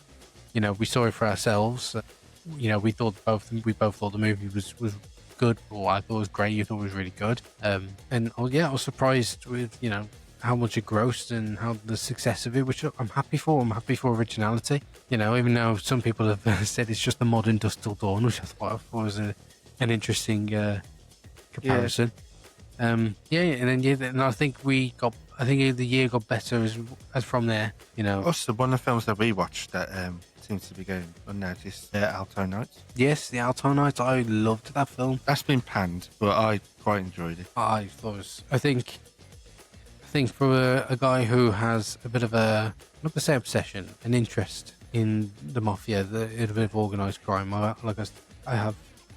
We saw it for ourselves. We both thought the movie was good, or I thought it was great. You thought it was really good. I was surprised with how much it grossed and how the success of it, which I'm happy for. I'm happy for originality. Even though some people have said it's just the modern Dusk Till Dawn, which I thought was an interesting comparison. And I think the year got better as from there. Also, one of the films that we watched that seems to be going unnoticed, Alto Nights. Yes, the Alto Nights. I loved that film. That's been panned, but I quite enjoyed it. I think for a guy who has a bit of a, not to say obsession, an interest in the mafia, a bit of organised crime. I have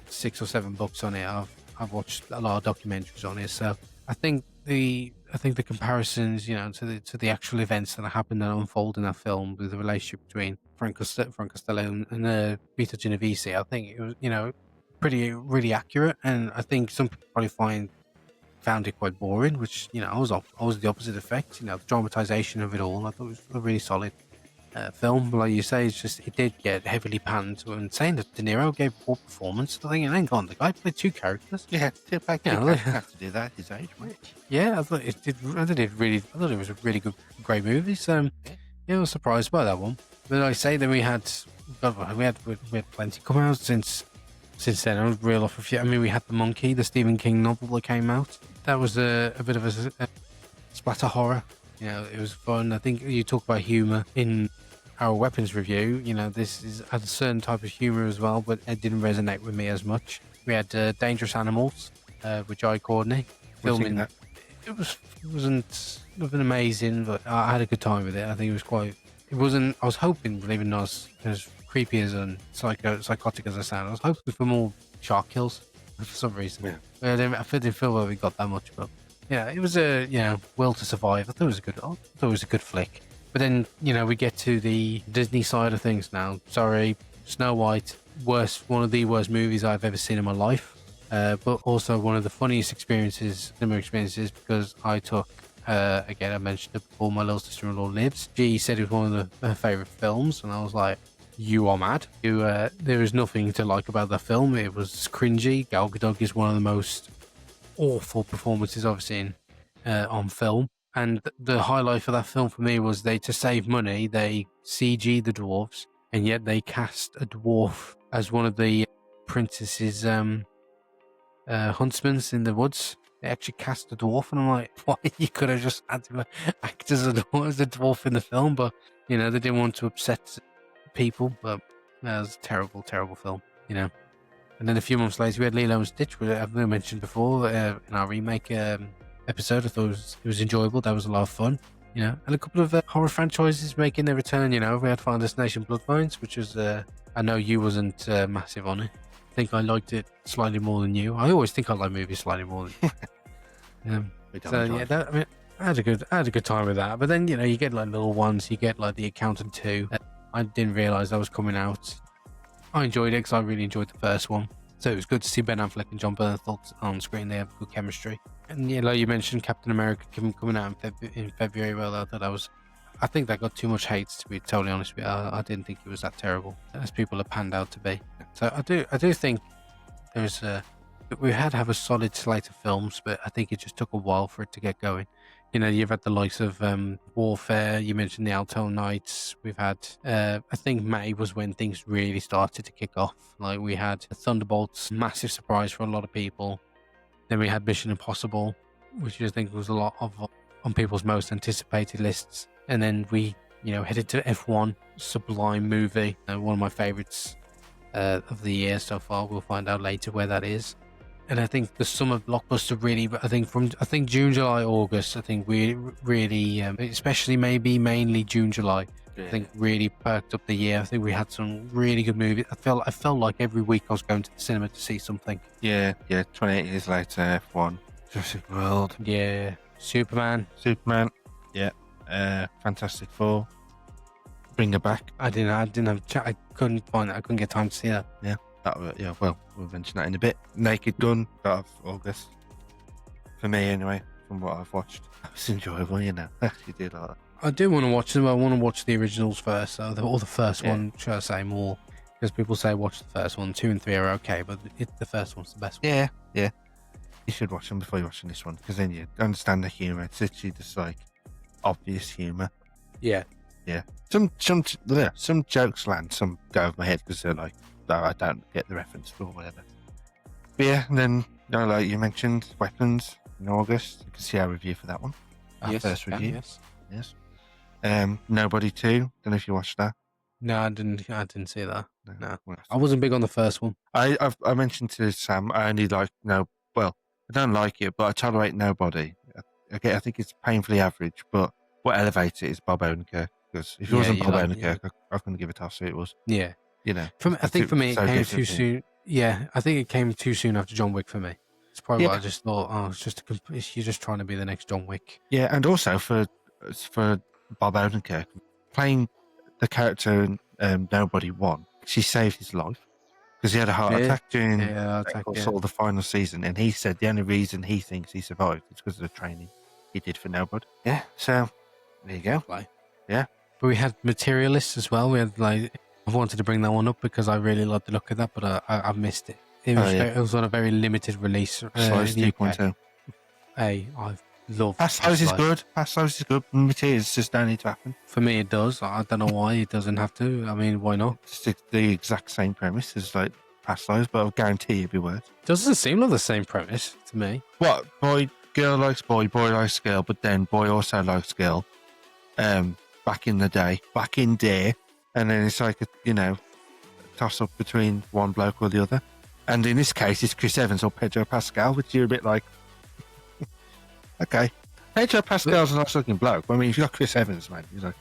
6 or 7 books on it. I've watched a lot of documentaries on it. So I think the comparisons, to the actual events that happened and unfold in that film, with the relationship between Frank Costello and Vito Genovese, I think it was, really accurate. And I think some people probably found it quite boring, which I was the opposite effect. The dramatization of it all, I thought it was a really solid film. But like you say, it did get heavily panned. And saying that De Niro gave a poor performance, I think it ain't gone. The guy played 2 characters. Yeah, have to do that at his age, mate. Yeah, I thought it was a really good, great movie. So I was surprised by that one. But like I say, then we had plenty come out since then. I was real off a few. I mean, we had The Monkey, the Stephen King novel that came out. That was a bit of a splatter horror. It was fun. I think you talk about humour in our weapons review. This had a certain type of humour as well, but it didn't resonate with me as much. We had Dangerous Animals, which I Courtney filming. That? It wasn't nothing amazing, but I had a good time with it. I think it was quite. It wasn't. I was hoping, believe it or not, as creepy as and psychotic as I sound, I was hoping for more shark kills for some reason. Yeah. I didn't feel like we got that much, but Yeah, it was a Will to Survive. I thought it was a good flick. But then we get to the Disney side of things now. Sorry, Snow White, one of the worst movies I've ever seen in my life. But also one of the funniest cinema experiences, because I took, again, I mentioned it before, my little sister-in-law lives. She said it was one of her favourite films, and I was like, you are mad. There is nothing to like about the film. It was cringy. Gal Gadot is one of the most awful performances I've seen on film. And the highlight for that film for me was to save money, they CG the dwarves, and yet they cast a dwarf as one of the princess's huntsmen in the woods. They actually cast a dwarf, and I'm like, why? You could have just had him act as a dwarf in the film, but they didn't want to upset people. But that was a terrible, terrible film, And then a few months later, we had Lilo and Stitch, which I've mentioned before in our remake episode. I thought it was enjoyable. That was a lot of fun, and a couple of horror franchises making their return. We had Final Destination Bloodlines, which was I know you wasn't massive on it. I think I liked it slightly more than you. I always think I like movies slightly more than you. I had a good time with that. But then you get like little ones. You get like The Accountant 2. I didn't realize that was coming out. I enjoyed it because I really enjoyed the first one. So it was good to see Ben Affleck and John Bernthal on screen. They have good chemistry. And like you mentioned, Captain America coming out in February. Well, I think that got too much hate, to be totally honest with you. I didn't think it was that terrible as people have panned out to be. So I do think we had to have a solid slate of films, but I think it just took a while for it to get going. You've had the likes of Warfare. You mentioned the Alto Knights. We've had, I think May was when things really started to kick off. Like we had Thunderbolts, massive surprise for a lot of people. Then we had Mission Impossible, which I think was a lot of on people's most anticipated lists. And then we, headed to F1, sublime movie, one of my favorites of the year so far. We'll find out later where that is. And I think the summer blockbuster really, I think June, July, August, I think we really, especially mainly June, July, I think really perked up the year. I think we had some really good movies. I felt like every week I was going to the cinema to see something. Yeah, 28 years later, F1, Jurassic World. Yeah, Superman. Yeah, Fantastic Four. Bring Her Back. I didn't have chat. I couldn't get time to see that. Yeah. Well, we'll mention that in a bit. Naked Gun, out of August. For me, anyway, from what I've watched. It was enjoyable, I actually did like that. I do want to watch them. I want to watch the originals first, or the first one, should I say, more. Because people say watch the first one. 2 and 3 are okay, but the first one's the best one. Yeah. You should watch them before you watch this one, because then you understand the humour. It's literally just like obvious humour. Yeah. Some jokes land, some go over my head because they're like, I don't get the reference or whatever. But yeah, and then like you mentioned, Weapons in August. You can see our review for that one. Our first review. Yes. Nobody 2. Don't know if you watched that. No, I didn't see that. No. Well, I wasn't big on the first one. I mentioned to Sam, I only like I don't like it, but I tolerate Nobody. Okay, I think it's painfully average, but what elevates it is Bob Odenkirk. Because if it wasn't Bob Odenkirk, I couldn't give a toss who it was. Yeah. I think for me, it came too soon. Yeah, I think it came too soon after John Wick for me. It's probably what I just thought. You're just trying to be the next John Wick. Yeah, and also for Bob Odenkirk playing the character in Nobody 1, she saved his life because he had a heart attack during the final season, and he said the only reason he thinks he survived is because of the training he did for Nobody. Yeah, so there you go. Yeah, but we had Materialists as well. We had I wanted to bring that one up because I really liked the look of that, but I missed it. It was on a very limited release. Size 2.2. Hey, I love Past Size is good. Past Size is good. Materials just don't need to happen. For me, it does. I don't know why it doesn't have to. I mean, why not? It's the exact same premise as Past Size, but I'll guarantee it'll be worse. Doesn't seem like the same premise to me. What? Girl likes boy likes girl, but then boy also likes girl. Back in day. And then it's like a, toss up between one bloke or the other. And in this case, it's Chris Evans or Pedro Pascal, which you're a bit like, okay. Pedro Pascal's a nice looking bloke. I mean, if you've got Chris Evans, man, come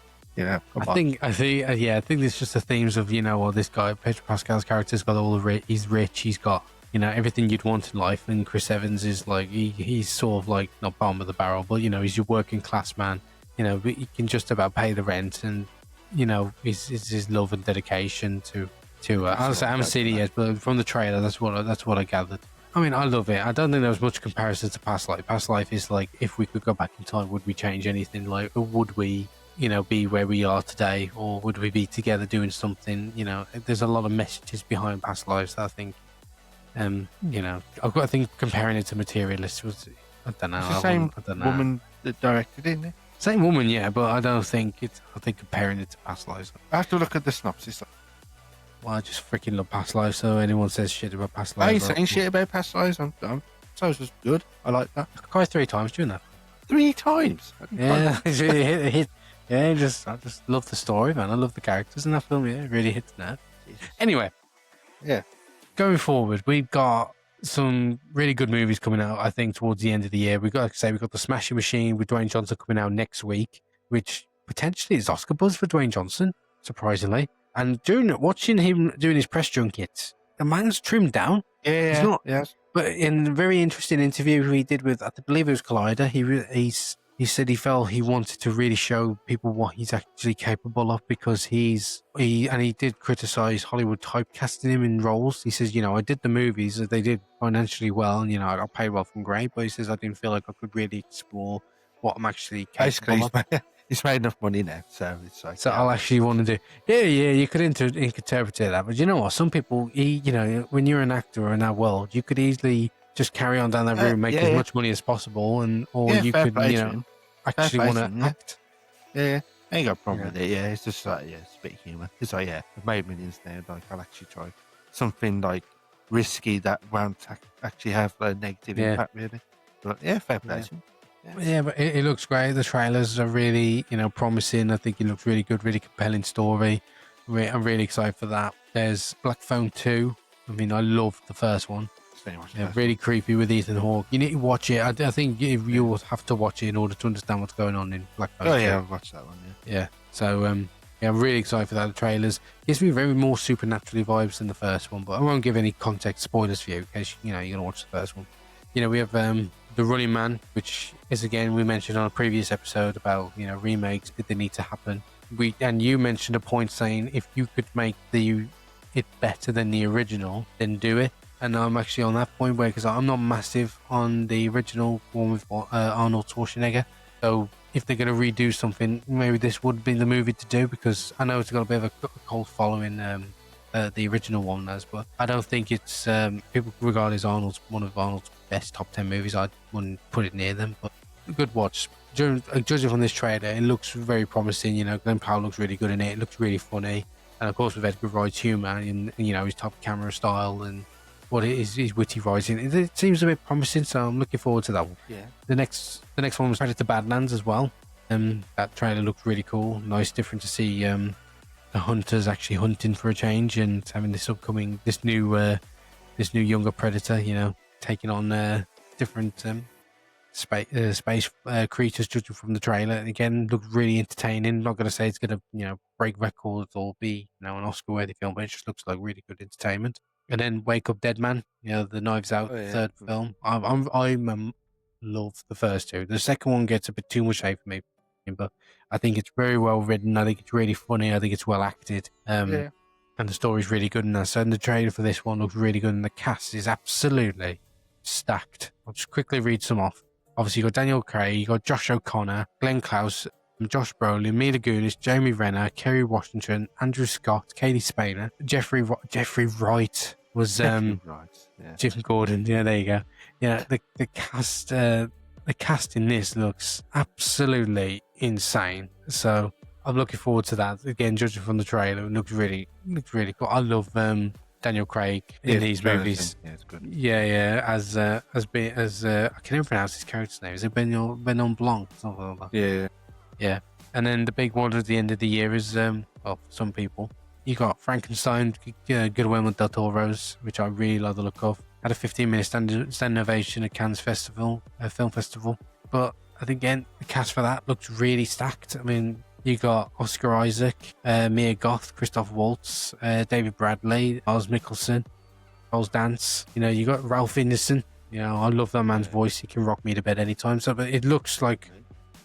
on. I think it's just the themes of, this guy, Pedro Pascal's character's got he's rich, he's got you know, everything you'd want in life. And Chris Evans is like, he's sort of like, not bottom of the barrel, but, you know, he's your working class man, you know, but he can just about pay the rent. And, you know, it's his love and dedication to I haven't seen it yet, but from the trailer, that's what I gathered. I mean, I love it. I don't think there was much comparison to Past Life. Past Life is like, if we could go back in time, would we change anything? Like, or would we, you know, be where we are today, or would we be together doing something? You know, there's a lot of messages behind Past Lives that I think, you know, I think comparing it to Materialist was, I don't know. It's the same woman that directed it, isn't it? Same woman, yeah, but I don't think it's. I think comparing it to Past Lives. I have to look at the synopsis. Well, I just freaking love Past Lives, so anyone says shit about Past I Lives. ain't saying shit about Past Lives. So it was good. I like that. I cried 3 times during that. 3 times? Yeah, it's really hit. Yeah, I just love the story, man. I love the characters in that film. Yeah, it really hits the nerve. Anyway, yeah. Going forward, we've got some really good movies coming out, I think, towards the end of the year. We've got The Smashing Machine with Dwayne Johnson coming out next week, which potentially is Oscar buzz for Dwayne Johnson, surprisingly. And watching him doing his press junkets, the man's trimmed down. Yeah, he's not. Yes. But in a very interesting interview he did with, I believe it was Collider, he said he felt he wanted to really show people what he's actually capable of, because he did criticize Hollywood typecasting him in roles. He says, you know, I did the movies, they did financially well, and, you know, I got paid well from great, but he says I didn't feel like I could really explore what I'm actually capable of. He's made enough money now, so it's like. So I'll actually want to do. Yeah, you could interpret that, but you know what? Some people, you know, when you're an actor in that world, you could easily just carry on down that route, make as much money as possible, or you could, you know, actually want to act. Yeah, I ain't got a problem with it. Yeah, it's just like, it's a bit of humour. It's like, I've made millions now. Like, I'll actually try something like risky that won't actually have a negative impact, really. But fair play. Yeah, but it looks great. The trailers are really, you know, promising. I think it looks really good, really compelling story. I'm really excited for that. There's Black Phone 2. I mean, I love the first one. Really creepy with Ethan Hawke. You need to watch it. I think you will have to watch it in order to understand what's going on in Black Phone 2. Oh, yeah, I've watched that one, Yeah. So, I'm really excited for that. The trailers gives me very more supernaturally vibes than the first one, but I won't give any context spoilers for you in case, you know, you're going to watch the first one. You know, we have The Running Man, which is, again, we mentioned on a previous episode about, you know, remakes, did they need to happen? And you mentioned a point saying if you could make it better than the original, then do it. And I'm actually on that point because I'm not massive on the original one with Arnold Schwarzenegger. So if they're going to redo something, maybe this would be the movie to do, because I know it's got a bit of a cult following, the original one has, but I don't think it's people regard it as one of Arnold's best top 10 movies. I wouldn't put it near them, but a good watch. Judging from this trailer, it looks very promising. You know, Glenn Powell looks really good in it. It looks really funny, and of course with Edgar Wright's humour and, you know, his top camera style and what it is, his witty writing. It seems a bit promising, so I'm looking forward to that one. Yeah. The next one was Predator Badlands as well. That trailer looked really cool. Nice, different to see the hunters actually hunting for a change and having this new younger predator, you know, taking on different space creatures. Judging from the trailer, again, looked really entertaining. I'm not going to say it's going to, you know, break records or be, you know, an Oscar-worthy film, but it just looks like really good entertainment. And then Wake Up Dead Man, you know, the Knives Out third film. I love the first two. The second one gets a bit too much hate for me, but I think it's very well written. I think it's really funny. I think it's well acted. And the story's really good in that. So the trailer for this one looks really good, and the cast is absolutely stacked. I'll just quickly read some off. Obviously, you got Daniel Craig, you got Josh O'Connor, Glenn Close, Josh Brolin, Mila Kunis, Jeremy Renner, Kerry Washington, Andrew Scott, Katie Spader, Jeffrey Wright was Jim Gordon. Yeah, there you go. Yeah, the cast in this looks absolutely insane. So I'm looking forward to that. Again, judging from the trailer, it looks really cool. I love Daniel Craig in these movies. Yeah, it's good. Yeah, as I can't even pronounce his character's name. Is it Benon Blanc? Something like that. Yeah. And then the big one at the end of the year is, well, for some people, you got Frankenstein, Guillermo del Toro's, which I really love the look of. Had a 15-minute standing ovation at Cannes Film Festival. But I think, again, the cast for that looks really stacked. I mean, you got Oscar Isaac, Mia Goth, Christoph Waltz, David Bradley, Lars Mikkelsen, Charles Dance. You know, you got Ralph Ineson. You know, I love that man's voice. He can rock me to bed anytime. So, but it looks like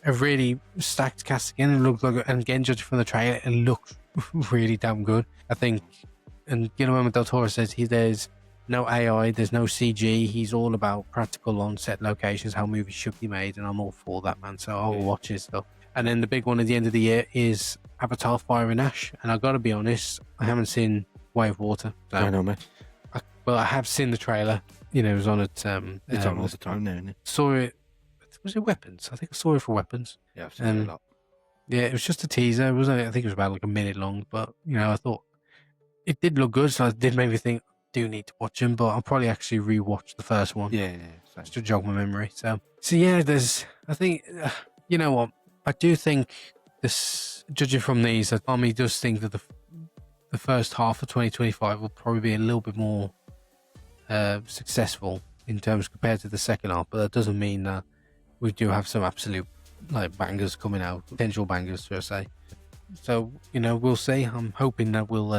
a really stacked cast again. It looks like, and again, judging from the trailer, it looks really damn good. I think, and Guillermo del Toro says there's no AI, there's no CG. He's all about practical on set locations, how movies should be made, and I'm all for that, man. So I'll watch his stuff. And then the big one at the end of the year is Avatar: Fire and Ash. And I got to be honest, I haven't seen Way of Water. So I know, man. Well, I have seen the trailer. You know, it was on at It's on all the time now, isn't it? Saw it. Was it Weapons? I think I saw it for Weapons. Yeah, I've seen it a lot. Yeah, it was just a teaser. It wasn't. I think it was about like a minute long. But you know, I thought it did look good, so it did make me think, do need to watch him. But I'll probably actually rewatch the first one. Yeah, just to jog my memory. So yeah, I think, you know what? I do think this, judging from these, that Army does think that the first half of 2025 will probably be a little bit more successful in terms compared to the second half, but that doesn't mean that we do have some absolute like bangers coming out, potential bangers, should I say. So, you know, we'll see. I'm hoping that we'll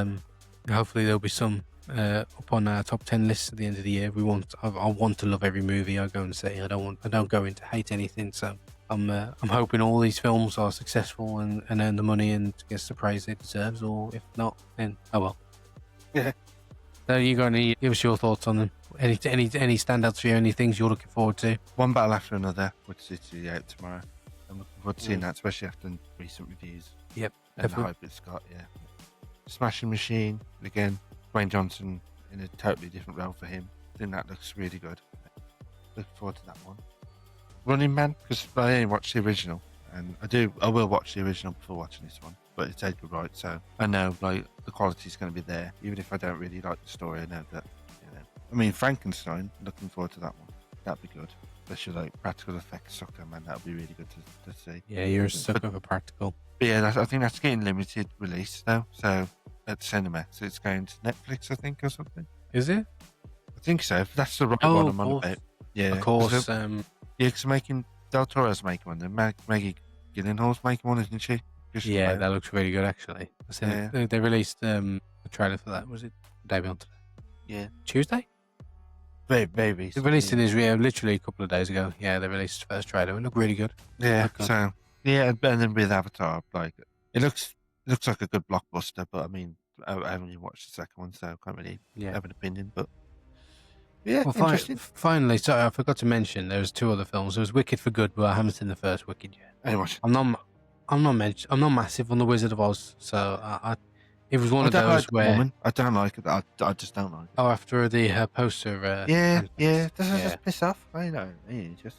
hopefully there'll be some up on our top 10 lists at the end of the year. I want to love every movie I go and see. I don't go in to hate anything. So I'm hoping all these films are successful and earn the money and gets the praise it deserves, or if not, then oh well. Yeah. So you got any? Give us your thoughts on them. Any standouts for you? Any things you're looking forward to? One battle after another, which is out tomorrow. I'm looking forward to seeing that, especially after recent reviews. Yep. And the hype it's got. Yeah. Smashing Machine again. Dwayne Johnson in a totally different role for him. I think that looks really good. Looking forward to that one. Running Man, because I only watched the original, and I will watch the original before watching this one. But it's Edgar Wright, so I know like the quality's going to be there. Even if I don't really like the story, I know that. You know, I mean Frankenstein. Looking forward to that one. That'd be good. Especially like practical effects sucker, man. That'd be really good to see. Yeah, you're a sucker for practical. But yeah, I think that's getting limited release now. So at the cinema, so it's going to Netflix, I think, or something. Is it? I think so. That's the right one I'm on about. Yeah, of course. Yeah, because Del Toro's making one. Then Maggie Gyllenhaal's making one, isn't she? Yeah, that looks really good actually. I seen it. They released a trailer for that. Was it the day beyond today? Yeah, Tuesday. Baby. They released in Israel literally a couple of days ago. Yeah, they released the first trailer. It looked really good. Yeah. So yeah, and then with Avatar, like it looks like a good blockbuster. But I mean, I haven't even watched the second one, so I can't really have an opinion. But yeah, well, interesting. Finally, sorry, I forgot to mention there was two other films. There was Wicked for Good, but I haven't seen the first Wicked yet. Anyway, I'm not massive on the Wizard of Oz, so it was one of those where I don't like it. I just don't like it. Oh, after the poster. Does it just piss off? I know. Just.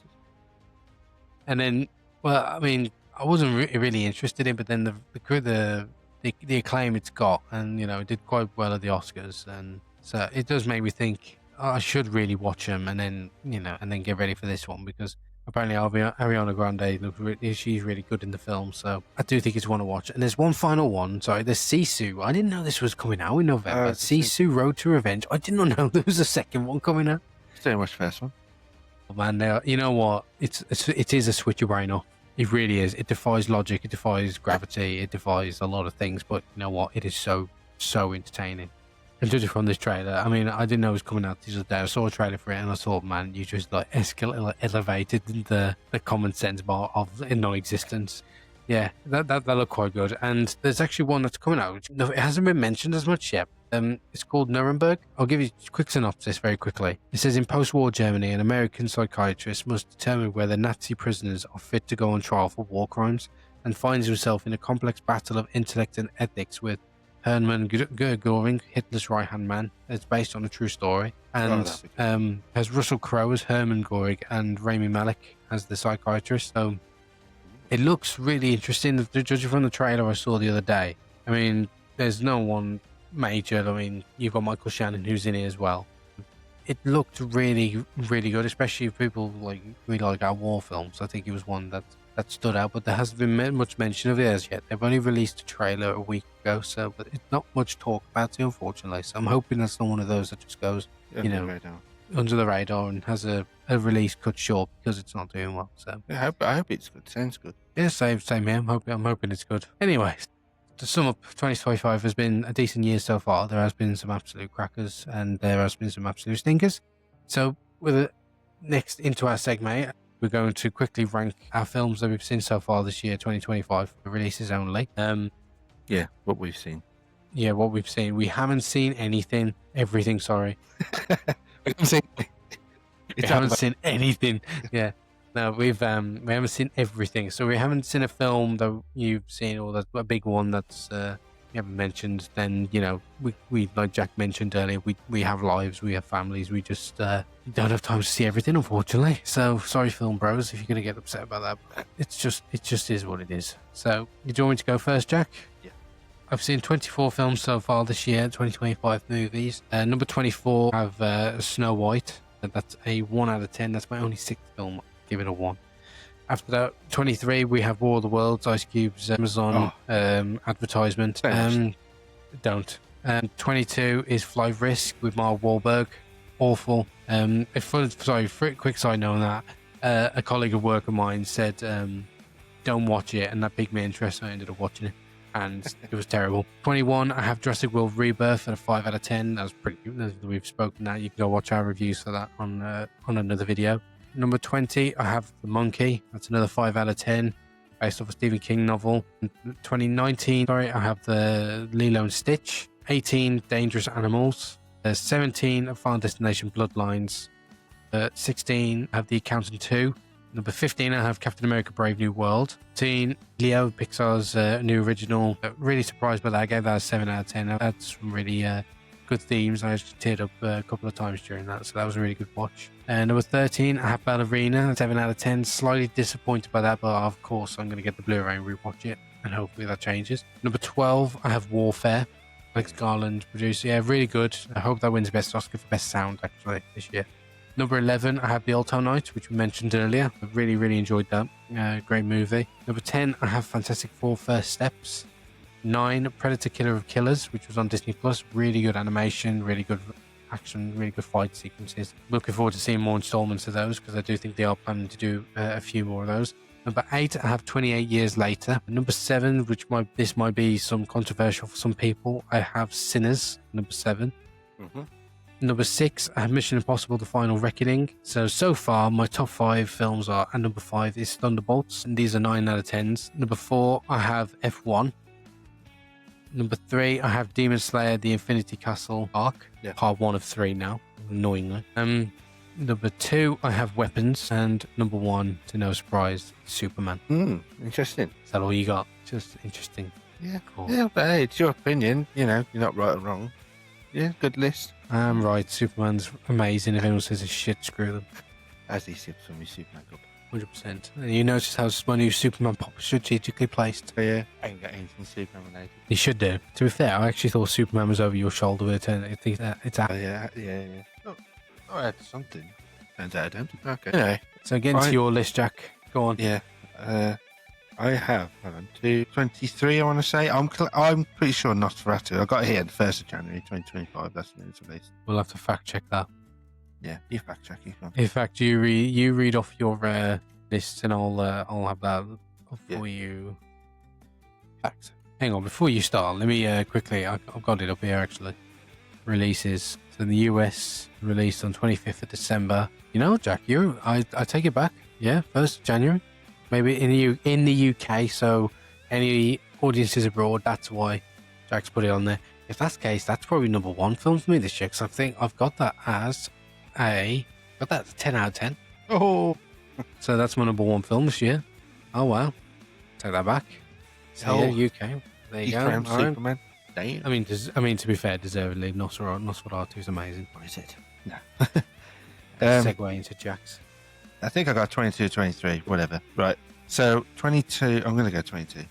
And then, well, I mean, I wasn't really interested in, but then the acclaim it's got, and you know, it did quite well at the Oscars, and so it does make me think I should really watch them, and then get ready for this one, because apparently Ariana Grande she's really good in the film, so I do think it's one to watch. And there's one final one. Sorry, there's Sisu. I didn't know this was coming out in November. Sisu Road to Revenge. I did not know there was a second one coming out. Still watch the first one. Oh, man, you know what? It is a switch your brain off. It really is. It defies logic. It defies gravity. It defies a lot of things. But you know what? It is so entertaining. And judging from this trailer, I mean, I didn't know it was coming out the other day. I saw a trailer for it and I thought, man, you just like elevated the common sense bar of non-existence. Yeah, that looked quite good. And there's actually one that's coming out. It hasn't been mentioned as much yet. It's called Nuremberg. I'll give you a quick synopsis very quickly. It says, in post-war Germany, an American psychiatrist must determine whether Nazi prisoners are fit to go on trial for war crimes, and finds himself in a complex battle of intellect and ethics with Hermann Göring, Hitler's right-hand man. It's based on a true story, and has Russell Crowe as Hermann Göring and Rami Malek as the psychiatrist. So it looks really interesting. Judging from the trailer I saw the other day, I mean, there's no one major. I mean, you've got Michael Shannon who's in it as well. It looked really, really good, especially if people really like our war films. I think it was one that stood out, but there hasn't been much mention of it as yet. They've only released a trailer a week ago, but it's not much talk about it, unfortunately. So I'm hoping that's not one of those that just goes, under the radar and has a release cut short because it's not doing well. So I hope it's good. Sounds good. Yeah, same here. I'm hoping it's good. Anyways, to sum up, 2025 has been a decent year so far. There has been some absolute crackers and there has been some absolute stinkers. So with it next into our segment, we're going to quickly rank our films that we've seen so far this year, 2025, releases only. Yeah, what we've seen. Yeah, what we've seen. We haven't seen everything, sorry. We haven't seen, We haven't seen anything. Yeah. No, we haven't seen everything. So we haven't seen a film that you've seen, or that's a big one that's you haven't mentioned. Then, you know, we like Jack mentioned earlier, we have lives, we have families, we just don't have time to see everything, unfortunately. So sorry, film bros, if you're gonna get upset about that. It just is what it is. So do you want me to go first, Jack? Yeah. I've seen 24 films so far this year, 2025 movies. Number 24, I have Snow White. That's a 1 out of 10. That's my only 6th film. Give it a 1. After that, 23, we have War of the Worlds, Ice Cube's Amazon advertisement. Don't. 22 is Fly Risk with Mark Wahlberg. Awful. Quick side note on that. A colleague of work of mine said, don't watch it, and that piqued my interest, so I ended up watching it. And it was terrible. 21, I have Jurassic World Rebirth at a 5 out of 10. That was pretty good. We've spoken that. You can go watch our reviews for that on another video. Number 20, I have The Monkey. That's another 5 out of 10, based off a Stephen King novel. 2019, I have the Lilo and Stitch. 18, Dangerous Animals. 17, Final Destination Bloodlines. 16, I have The Accountant 2. Number 15, I have Captain America Brave New World. 14, Leo, Pixar's new original. Really surprised by that. I gave that a 7 out of 10. I had some really good themes. I actually teared up a couple of times during that, so that was a really good watch. Number 13, I have Ballerina, 7 out of 10. Slightly disappointed by that, but of course I'm going to get the Blu-ray and rewatch it, and hopefully that changes. Number 12, I have Warfare. Alex Garland producer. Yeah, really good. I hope that wins Best Oscar for Best Sound, actually, this year. Number 11, I have The Old Town Night, which we mentioned earlier. I really, really enjoyed that. Great movie. Number 10, I have Fantastic Four First Steps. 9, Predator Killer of Killers, which was on Disney Plus. Really good animation, really good action, really good fight sequences. Looking forward to seeing more installments of those, because I do think they are planning to do a few more of those. Number 8, I have 28 Years Later. Number 7, this might be some controversial for some people, I have Sinners, number 7. Mm-hmm. Number 6, I have Mission Impossible: The Final Reckoning. So far, my top 5 films are, and number 5 is Thunderbolts, and these are 9 out of 10s. Number 4, I have F1. Number 3, I have Demon Slayer: The Infinity Castle arc. Yeah. Part 1 of 3 now, annoyingly. Number 2, I have Weapons, and number 1, to no surprise, Superman. Interesting. Is that all you got? Just interesting. Yeah. Cool. Yeah, but hey, it's your opinion. You know, you're not right or wrong. Yeah, good list. I'm right. Superman's amazing. If anyone says it's shit, screw them. As he sips from his Superman cup. 100%. And you notice how my new Superman pop is strategically placed. So yeah, I ain't got anything Superman related. You should do. To be fair, I actually thought Superman was over your shoulder, but I think that it's out. Yeah. Oh, I had something. Turns out I don't. Okay. Anyway. So again, to your list, Jack. Go on. Yeah. I have 23. I want to say I'm pretty sure Nosferatu. I got it here the 1st of January 2025. That's when it's released. We'll have to fact check that. Yeah, you fact check it. In fact, you read off your list, and I'll have that for you. Fact. Hang on, before you start, let me quickly. I've got it up here actually. Releases. So in the US, released on 25th of December. You know, Jack, I take it back. Yeah, 1st of January. Maybe in the UK, so any audiences abroad, that's why Jack's put it on there. If that's the case, that's probably number 1 film for me this year, because I think I've got that as a 10 out of 10. Oh, so that's my number 1 film this year. Oh wow, take that back. So yeah, UK. There you go. Superman. Damn. I mean, to be fair, deservedly, Nosferatu is amazing. What is it? No. Segue into Jack's. I think I got 22, 23, whatever. Right. So 22, I'm going to go 22.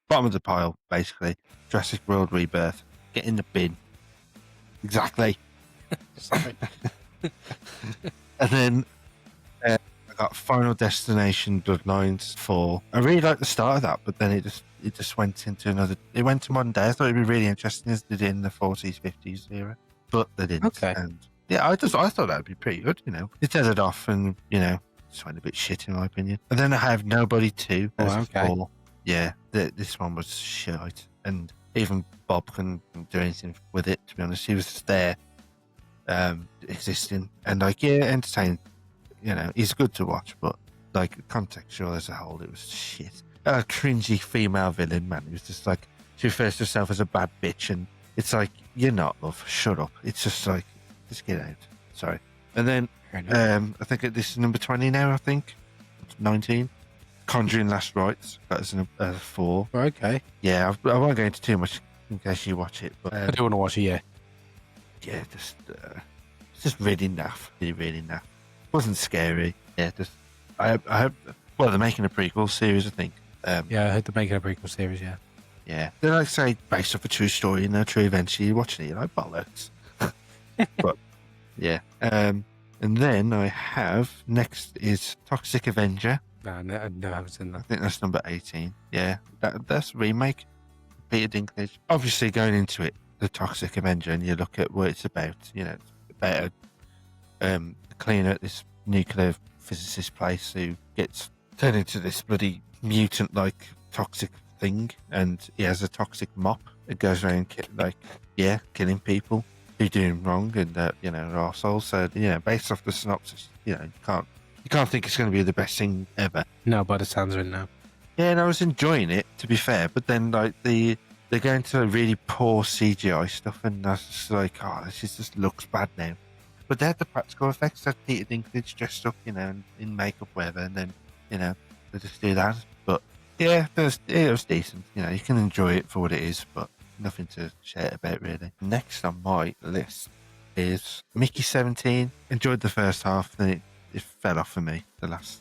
Bottom of the pile, basically. Jurassic World Rebirth. Get in the bin. Exactly. Sorry. And then I got Final Destination Bloodlines 4. I really like the start of that, but then it just went into another. It went to modern day. I thought it'd be really interesting as they did in the 40s, 50s era, but they didn't. Okay. And yeah, I thought that'd be pretty good. You know, it tethered off, and just went a bit shit in my opinion. And then I have Nobody 2. Oh, okay. 4. yeah, this one was shite, and even Bob couldn't do anything with it. To be honest, he was just there, existing, and like entertaining. You know, he's good to watch, but like contextual as a whole, it was shit. A cringy female villain, man. It was just like she refers to herself as a bad bitch, and it's like you're not, love. Shut up. It's just like just get out. Sorry. And then I think this is number 20 now. I think 19. Conjuring Last Rites. That is a 4. Okay. Yeah, I won't go into too much in case you watch it, but I do want to watch it, yeah. yeah, it's just really naff. Really naff. Wasn't scary. Yeah, just I hope. Well, they're making a prequel series, I think. Yeah, I heard they're making a prequel series, yeah. Yeah, they're like say based off a true story and a true event. You're watching it, you're like bollocks. But yeah, and then I have next is Toxic Avenger. No, I haven't seen I that. think that's number 18. Yeah, that's a remake. Peter Dinklage. Obviously, going into it, the Toxic Avenger, and you look at what it's about. You know, it's about a cleaner at this nuclear physicist place who gets turned into this bloody mutant-like toxic thing, and he has a toxic mop. It goes around killing people who do him wrong, and are arseholes. So based off the synopsis, you can't think it's going to be the best thing ever. No, by the sounds of it now. Yeah, and I was enjoying it, to be fair, but then like they're going to really poor CGI stuff, and I was just like, oh, this just looks bad now. But they had the practical effects. That Peter Dinklage dressed up, in makeup, whatever, and then they just do that. But yeah, it was decent. You can enjoy it for what it is, but nothing to shout about really. Next on my list is Mickey 17. Enjoyed the first half, then it fell off for me. The last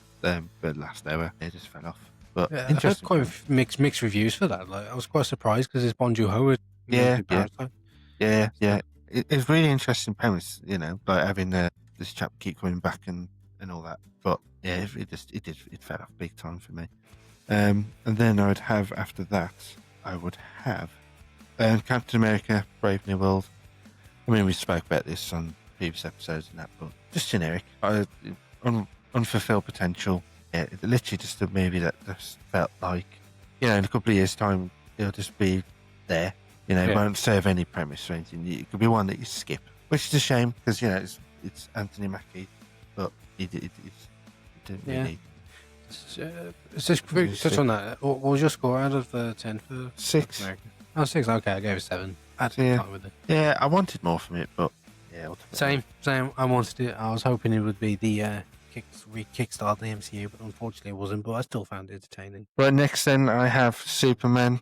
hour, it just fell off. But Yeah, I had interesting. quite mixed reviews for that. Like, I was quite surprised because it's Bon Joon-ho. Yeah. It's really interesting premise, like having this chap keep coming back and all that. But yeah, it fell off big time for me. And then I would have after that, Captain America: Brave New World. I mean, we spoke about this on previous episodes and that, but just generic. Unfulfilled potential. Yeah, literally just a movie that just felt like, in a couple of years' time, it'll just be there. It won't serve any premise or anything. It could be one that you skip, which is a shame because it's Anthony Mackie, but it didn't really. Just quick touch on that. What was your score out of 10 for 6? America? Oh, 6. Okay, I gave it 7. I had Yeah. fun with it. Yeah, I wanted more from it, but yeah, ultimately. Same. I wanted it. I was hoping it would be the kickstart the MCU, but unfortunately it wasn't. But I still found it entertaining. Right, next then I have Superman.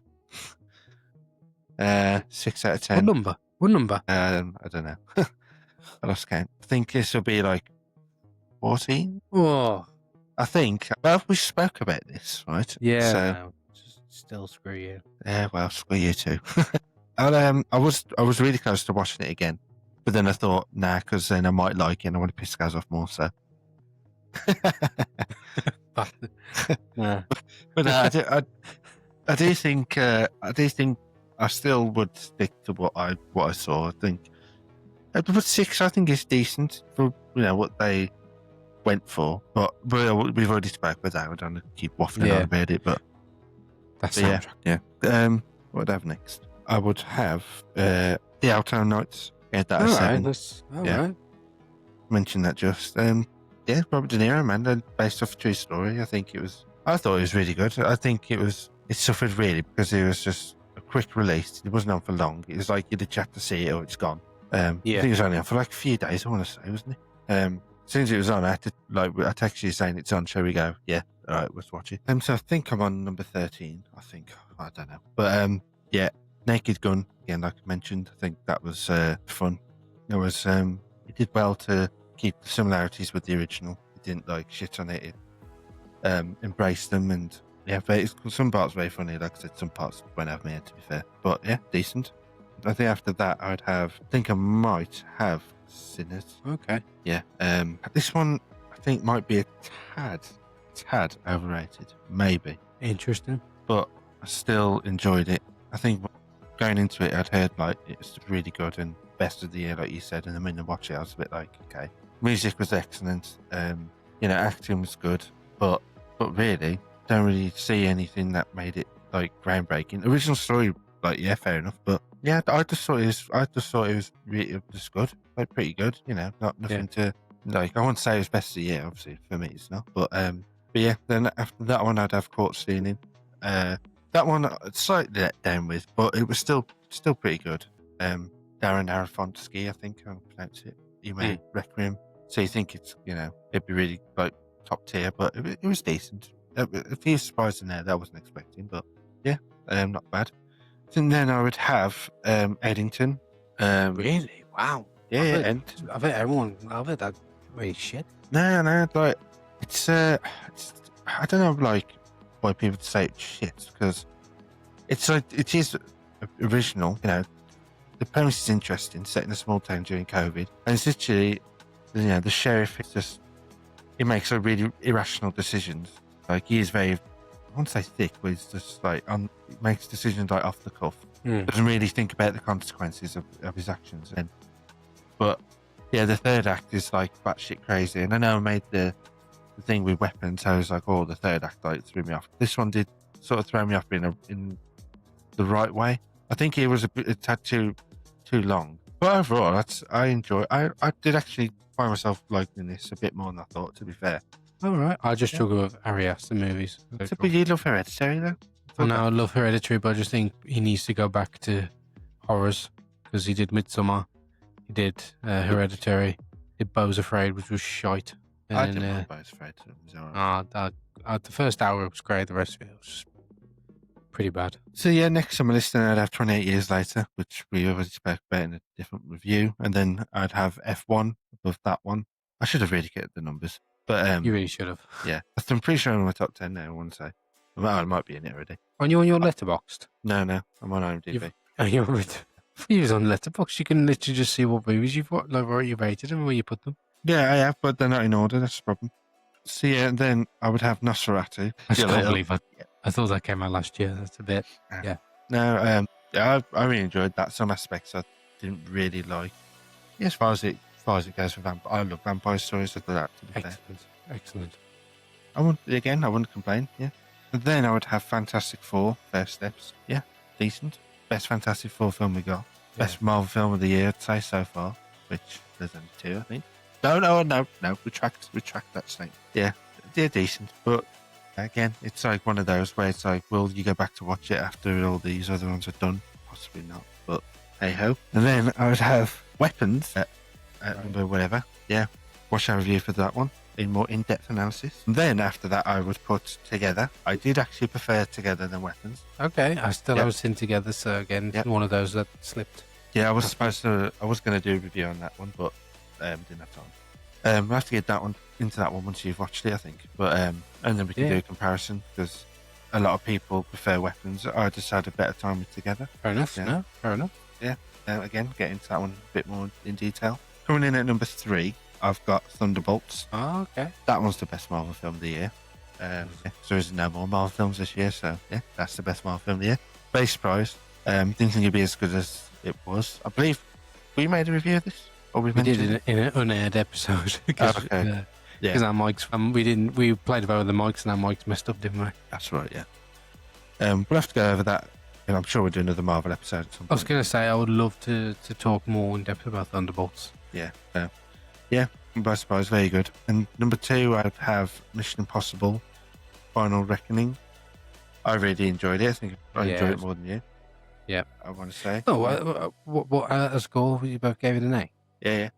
6 out of 10. What number? I don't know. I lost count. I think this will be like 14. Oh, I think. Well, we spoke about this, right? yeah. So, No, still screw you. yeah, well, screw you too. And I was really close to watching it again, but then I thought, nah, because then I might like it and I want to piss guys off more. So, Nah. but no, I do think I still would stick to what I saw. I think, but 6 I think is decent for what they went for. But we've already spoke about that. I don't want to keep waffling on about it, but That's yeah. What would I have next? I would have the Outtown Nights. Yeah, that is 7. That's all Yeah. right. Mentioned that just. Robert De Niro, man, based off a true story. I thought it was really good. I think it suffered really because it was just a quick release. It wasn't on for long. It was like you'd chat to see it or it's gone. I think it was only on for like a few days, I want to say, wasn't it? As soon as it was on, I texted you saying it's on, shall we go? Yeah, all right, let's watch it. So I think I'm on number 13, I don't know. But yeah, Naked Gun, again, like I mentioned, I think that was fun. It was, it did well to keep the similarities with the original. It didn't shit on it. It embraced them, and yeah, some parts very funny. Like I said, some parts went over my head, to be fair. But yeah, decent. I think after that, I might have Sinners. Okay. Yeah. This one I think might be a tad overrated, maybe. Interesting. But I still enjoyed it. I think going into it, I'd heard it's really good and best of the year, like you said. And then when I watch it, I was a bit like, okay. Music was excellent. Acting was good, but really, don't really see anything that made it like groundbreaking. Original story, like yeah, fair enough, but yeah, I just thought it was really just good, like pretty good. You know, not nothing to like. I won't say it was best of the year, obviously for me it's not, but yeah. Then after that one, I'd have Court Stealing. That one slightly let down with, but it was still pretty good. Darren Aronofsky, I think I'll pronounce it. You may Requiem. So you think it's it'd be really like top tier, but it was decent. A few surprises in there that I wasn't expecting, but yeah, not bad. And then I would have Eddington. Really? Wow. Yeah, I bet everyone. I bet that really shit. No, like it's I don't know like why people say it's shit because it's like it is original. You know, the premise is interesting, set in a small town during COVID, and it's literally the sheriff is just he makes a really irrational decisions. Like he is very, I won't say thick, but he's just like he makes decisions like off the cuff. Doesn't really think about the consequences of his actions. But yeah, the third act is like batshit crazy. And I know I made the thing with weapons. I was like, oh, the third act like threw me off. This one did sort of throw me off in the right way. I think it was a tad too long. But overall, I enjoy. I did actually find myself liking this a bit more than I thought. To be fair. All right. I just struggle with Ari Aster movies. But you love Hereditary though. I know I love Hereditary, but I just think he needs to go back to horrors because he did Midsommar, he did Hereditary, he did Beau's Afraid, which was shite. And I didn't like Beau's Afraid. It was all right. The first hour was great. The rest of it was pretty bad. So yeah, next on my list, I'd have 28 Years Later, which we already spoke about in a different review, and then I'd have F1 above that one. I should have really get the numbers, but you really should have. Yeah, I'm pretty sure I'm in my top 10 now. I want to say, well, I might be in it already. Are you on your Letterboxd? No, I'm on IMDb. You're with. If you was on Letterboxd, you can literally just see what movies you've got, like where you rated them, where you put them. Yeah, I have, but they're not in order. That's the problem. So yeah, then I would have Nosferatu. I just can't believe I thought that came out last year. That's a bit. Yeah. No, I really enjoyed that. Some aspects I didn't really like. Yeah, as far as it goes for vampire, I love vampire stories. I thought that to be fair. Excellent. I wouldn't complain. Yeah. And then I would have Fantastic Four, First Steps. Yeah, decent. Best Fantastic Four film we got. Best Marvel film of the year, I'd say so far. Which there's only two, I think. No. Retract that statement. Yeah, they're decent, but again, it's like one of those where it's like, will you go back to watch it after all these other ones are done? Possibly not, but hey ho. And then I would have Weapons at number whatever. Yeah, watch our review for that one in more in-depth analysis. And then after that, I would put Together. I did actually prefer Together than Weapons. Okay, I still haven't seen Together, so again, one of those that slipped. Yeah, I was going to do a review on that one, but didn't have time. We'll have to get that one into that one once you've watched it, I think. But and then we can do a comparison because a lot of people prefer Weapons. I just had a better time with Together. Fair enough. Yeah. No, fair enough. Yeah. Again, get into that one a bit more in detail. Coming in at number 3, I've got Thunderbolts. Oh, okay. That one's the best Marvel film of the year. So there isn't no more Marvel films this year, so yeah, that's the best Marvel film of the year. Base surprise. Didn't think it'd be as good as it was. I believe we made a review of this. Or we did it in an unaired episode. Because our mics, we played about the mics and our mics messed up, didn't we? That's right, yeah. We'll have to go over that. And I'm sure we'll do another Marvel episode at some point. I was going to say, I would love to talk more in depth about Thunderbolts. Yeah. I suppose, very good. And number 2, I'd have Mission Impossible Final Reckoning. I really enjoyed it. I think I enjoyed it more than you. Yeah. I want to say. Oh, what a score? You both gave it an A? Yeah.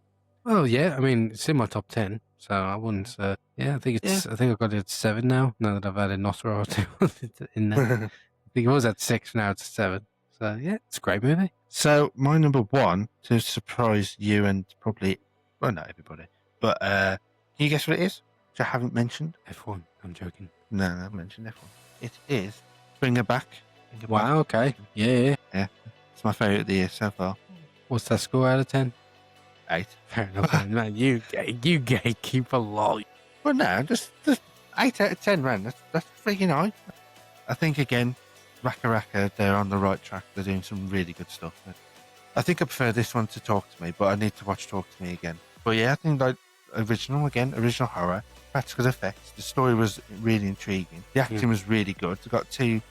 Well, yeah. I mean, it's in my top 10, so I wouldn't. I think it's. I think I've got it at 7 now. Now that I've added Nosferatu in there, I think it was at 6. Now it's 7. So yeah, it's a great movie. So my number 1, to surprise you and probably, well, not everybody, but can you guess what it is? Which I haven't mentioned. F1. I'm joking. No, I haven't mentioned F1. It is Bring Her Back. Wow. Okay. Yeah. It's my favourite of the year so far. What's that score out of 10? 8. Fair enough, man. You gatekeeper lol. Well, no, just 8 out of 10, man. That's freaking high. I think, again, Raka, they're on the right track. They're doing some really good stuff. I think I prefer this one to Talk to Me, but I need to watch Talk to Me again. But yeah, I think like original horror. practical effects. The story was really intriguing. The acting was really good. They got two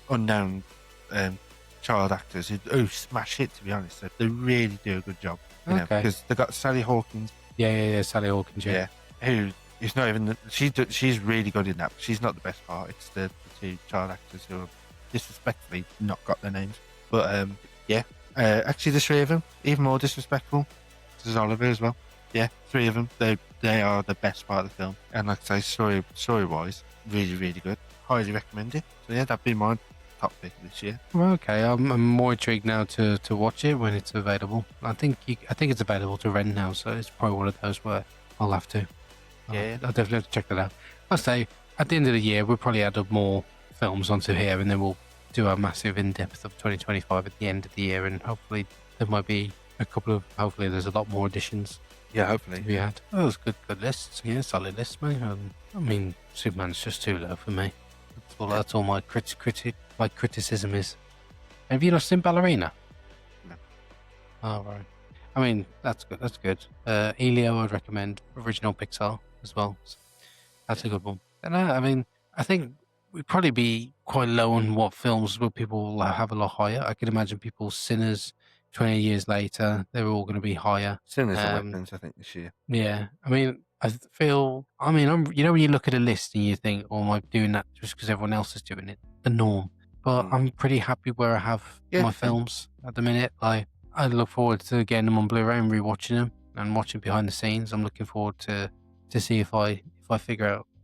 unknown child actors who smash it. To be honest, they really do a good job. You know, because they got Sally Hawkins. Yeah, Sally Hawkins. Yeah, who is not even. She's really good in that. But she's not the best part. It's the two child actors who have disrespectfully not got their names. But actually, the three of them even more disrespectful. There's Oliver as well. Yeah, three of them. They are the best part of the film. And like I say, story wise, really, really good. Highly recommend it. So yeah, that'd be my top pick this year. Well, okay, I'm more intrigued now to watch it when it's available. I think it's available to rent now, so it's probably one of those where I'll have to. Yeah, I'll definitely have to check that out. I'll say at the end of the year we'll probably add up more films onto here, and then we'll do a massive in-depth of 2025 at the end of the year, and hopefully there might be a couple of. Hopefully there's a lot more additions. Yeah, hopefully. We had. Oh, it was good lists. Yeah, solid lists, mate. I mean, Superman's just too low for me. That's all my criticism is. Have you not seen Ballerina? No. Oh, right. I mean, that's good. That's good. Elio, I'd recommend. Original Pixar as well. So that's a good one. And I mean, I think we'd probably be quite low on what films will people have a lot higher. I could imagine people Sinners 20 years later, they're all going to be higher. Sinners and Weapons, I think, this year. Yeah. I mean, when you look at a list and you think, oh, am I doing that just because everyone else is doing it? The norm. But I'm pretty happy where I have my films at the minute. I look forward to getting them on Blu-ray and rewatching them and watching behind the scenes. I'm looking forward to see if I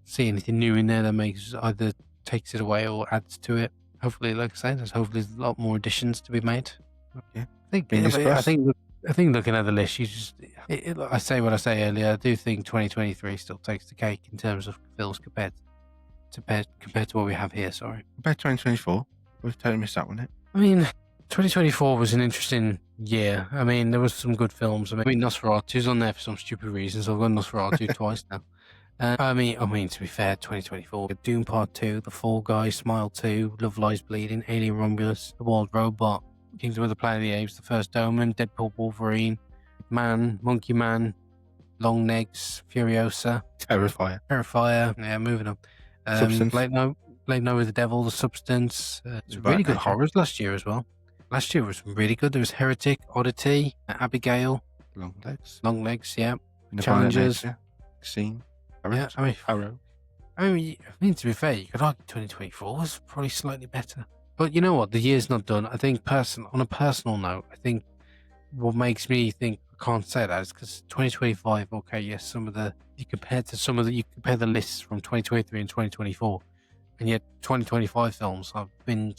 see anything new in there that makes either takes it away or adds to it. Hopefully, like I say, there's a lot more additions to be made. Yeah. I think looking at the list, I say what I say earlier. I do think 2023 still takes the cake in terms of films compared to what we have here. Sorry, compared to 2024, we've totally missed that one. I mean, 2024 was an interesting year. I mean, there was some good films. I mean, Nosferatu's on there for some stupid reasons. I've got Nosferatu twice now. I mean, to be fair, 2024, Doom Part 2, The Fall Guy, Smile 2, Love Lies Bleeding, Alien Romulus, The Wild Robot, Kingdom of the Planet of the Apes, The First Omen, Deadpool Wolverine, Monkey Man, Long Legs, Furiosa, Terrifier. Yeah, moving on. Substance. Late Night with the Devil, The Substance. Some really good horrors last year as well. Last year was really good. There was Heretic, Oddity, Abigail, Long Legs, yeah. Challengers, Scene. Yeah, I mean, to be fair, you could argue 2024 was probably slightly better. But you know what? The year's not done. I think on a personal note, I think what makes me think I can't say that is because 2025, okay, yes, you compare the lists from 2023 and 2024, and yet 2025 films I've been,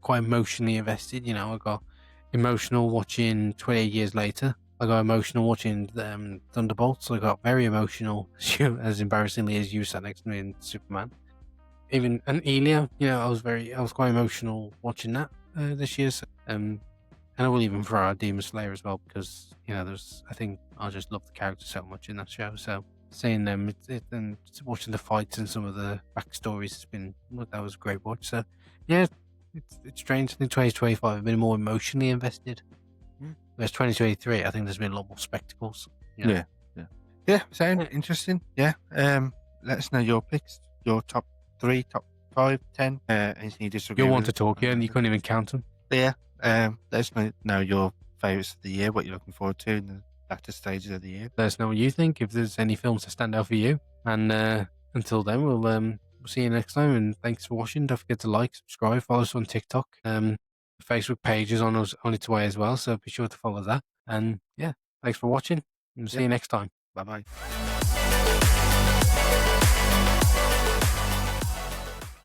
quite emotionally invested. I got emotional watching 28 Years Later. I got emotional watching Thunderbolts. I got very emotional, as embarrassingly as you sat next to me in Superman. And Elia, I was quite emotional watching that this year. And I will even throw out Demon Slayer as well because I think I just love the character so much in that show. So seeing them and watching the fights and some of the backstories that was a great watch. So yeah, it's strange. I think 2025 I've been more emotionally invested. Whereas 2023, I think there's been a lot more spectacles. Yeah. Sound interesting. Yeah. Let us know your picks, your top 3, top 5, 10. Anything you disagree with. You'll want to talk, and you couldn't even count them. Yeah. Let us know your favourites of the year, what you're looking forward to in the latter stages of the year. Let us know what you think, if there's any films that stand out for you. And until then, we'll see you next time. And thanks for watching. Don't forget to like, subscribe, follow us on TikTok. Facebook page is on its way as well, so be sure to follow that. And yeah, thanks for watching, and see you next time. Bye-bye.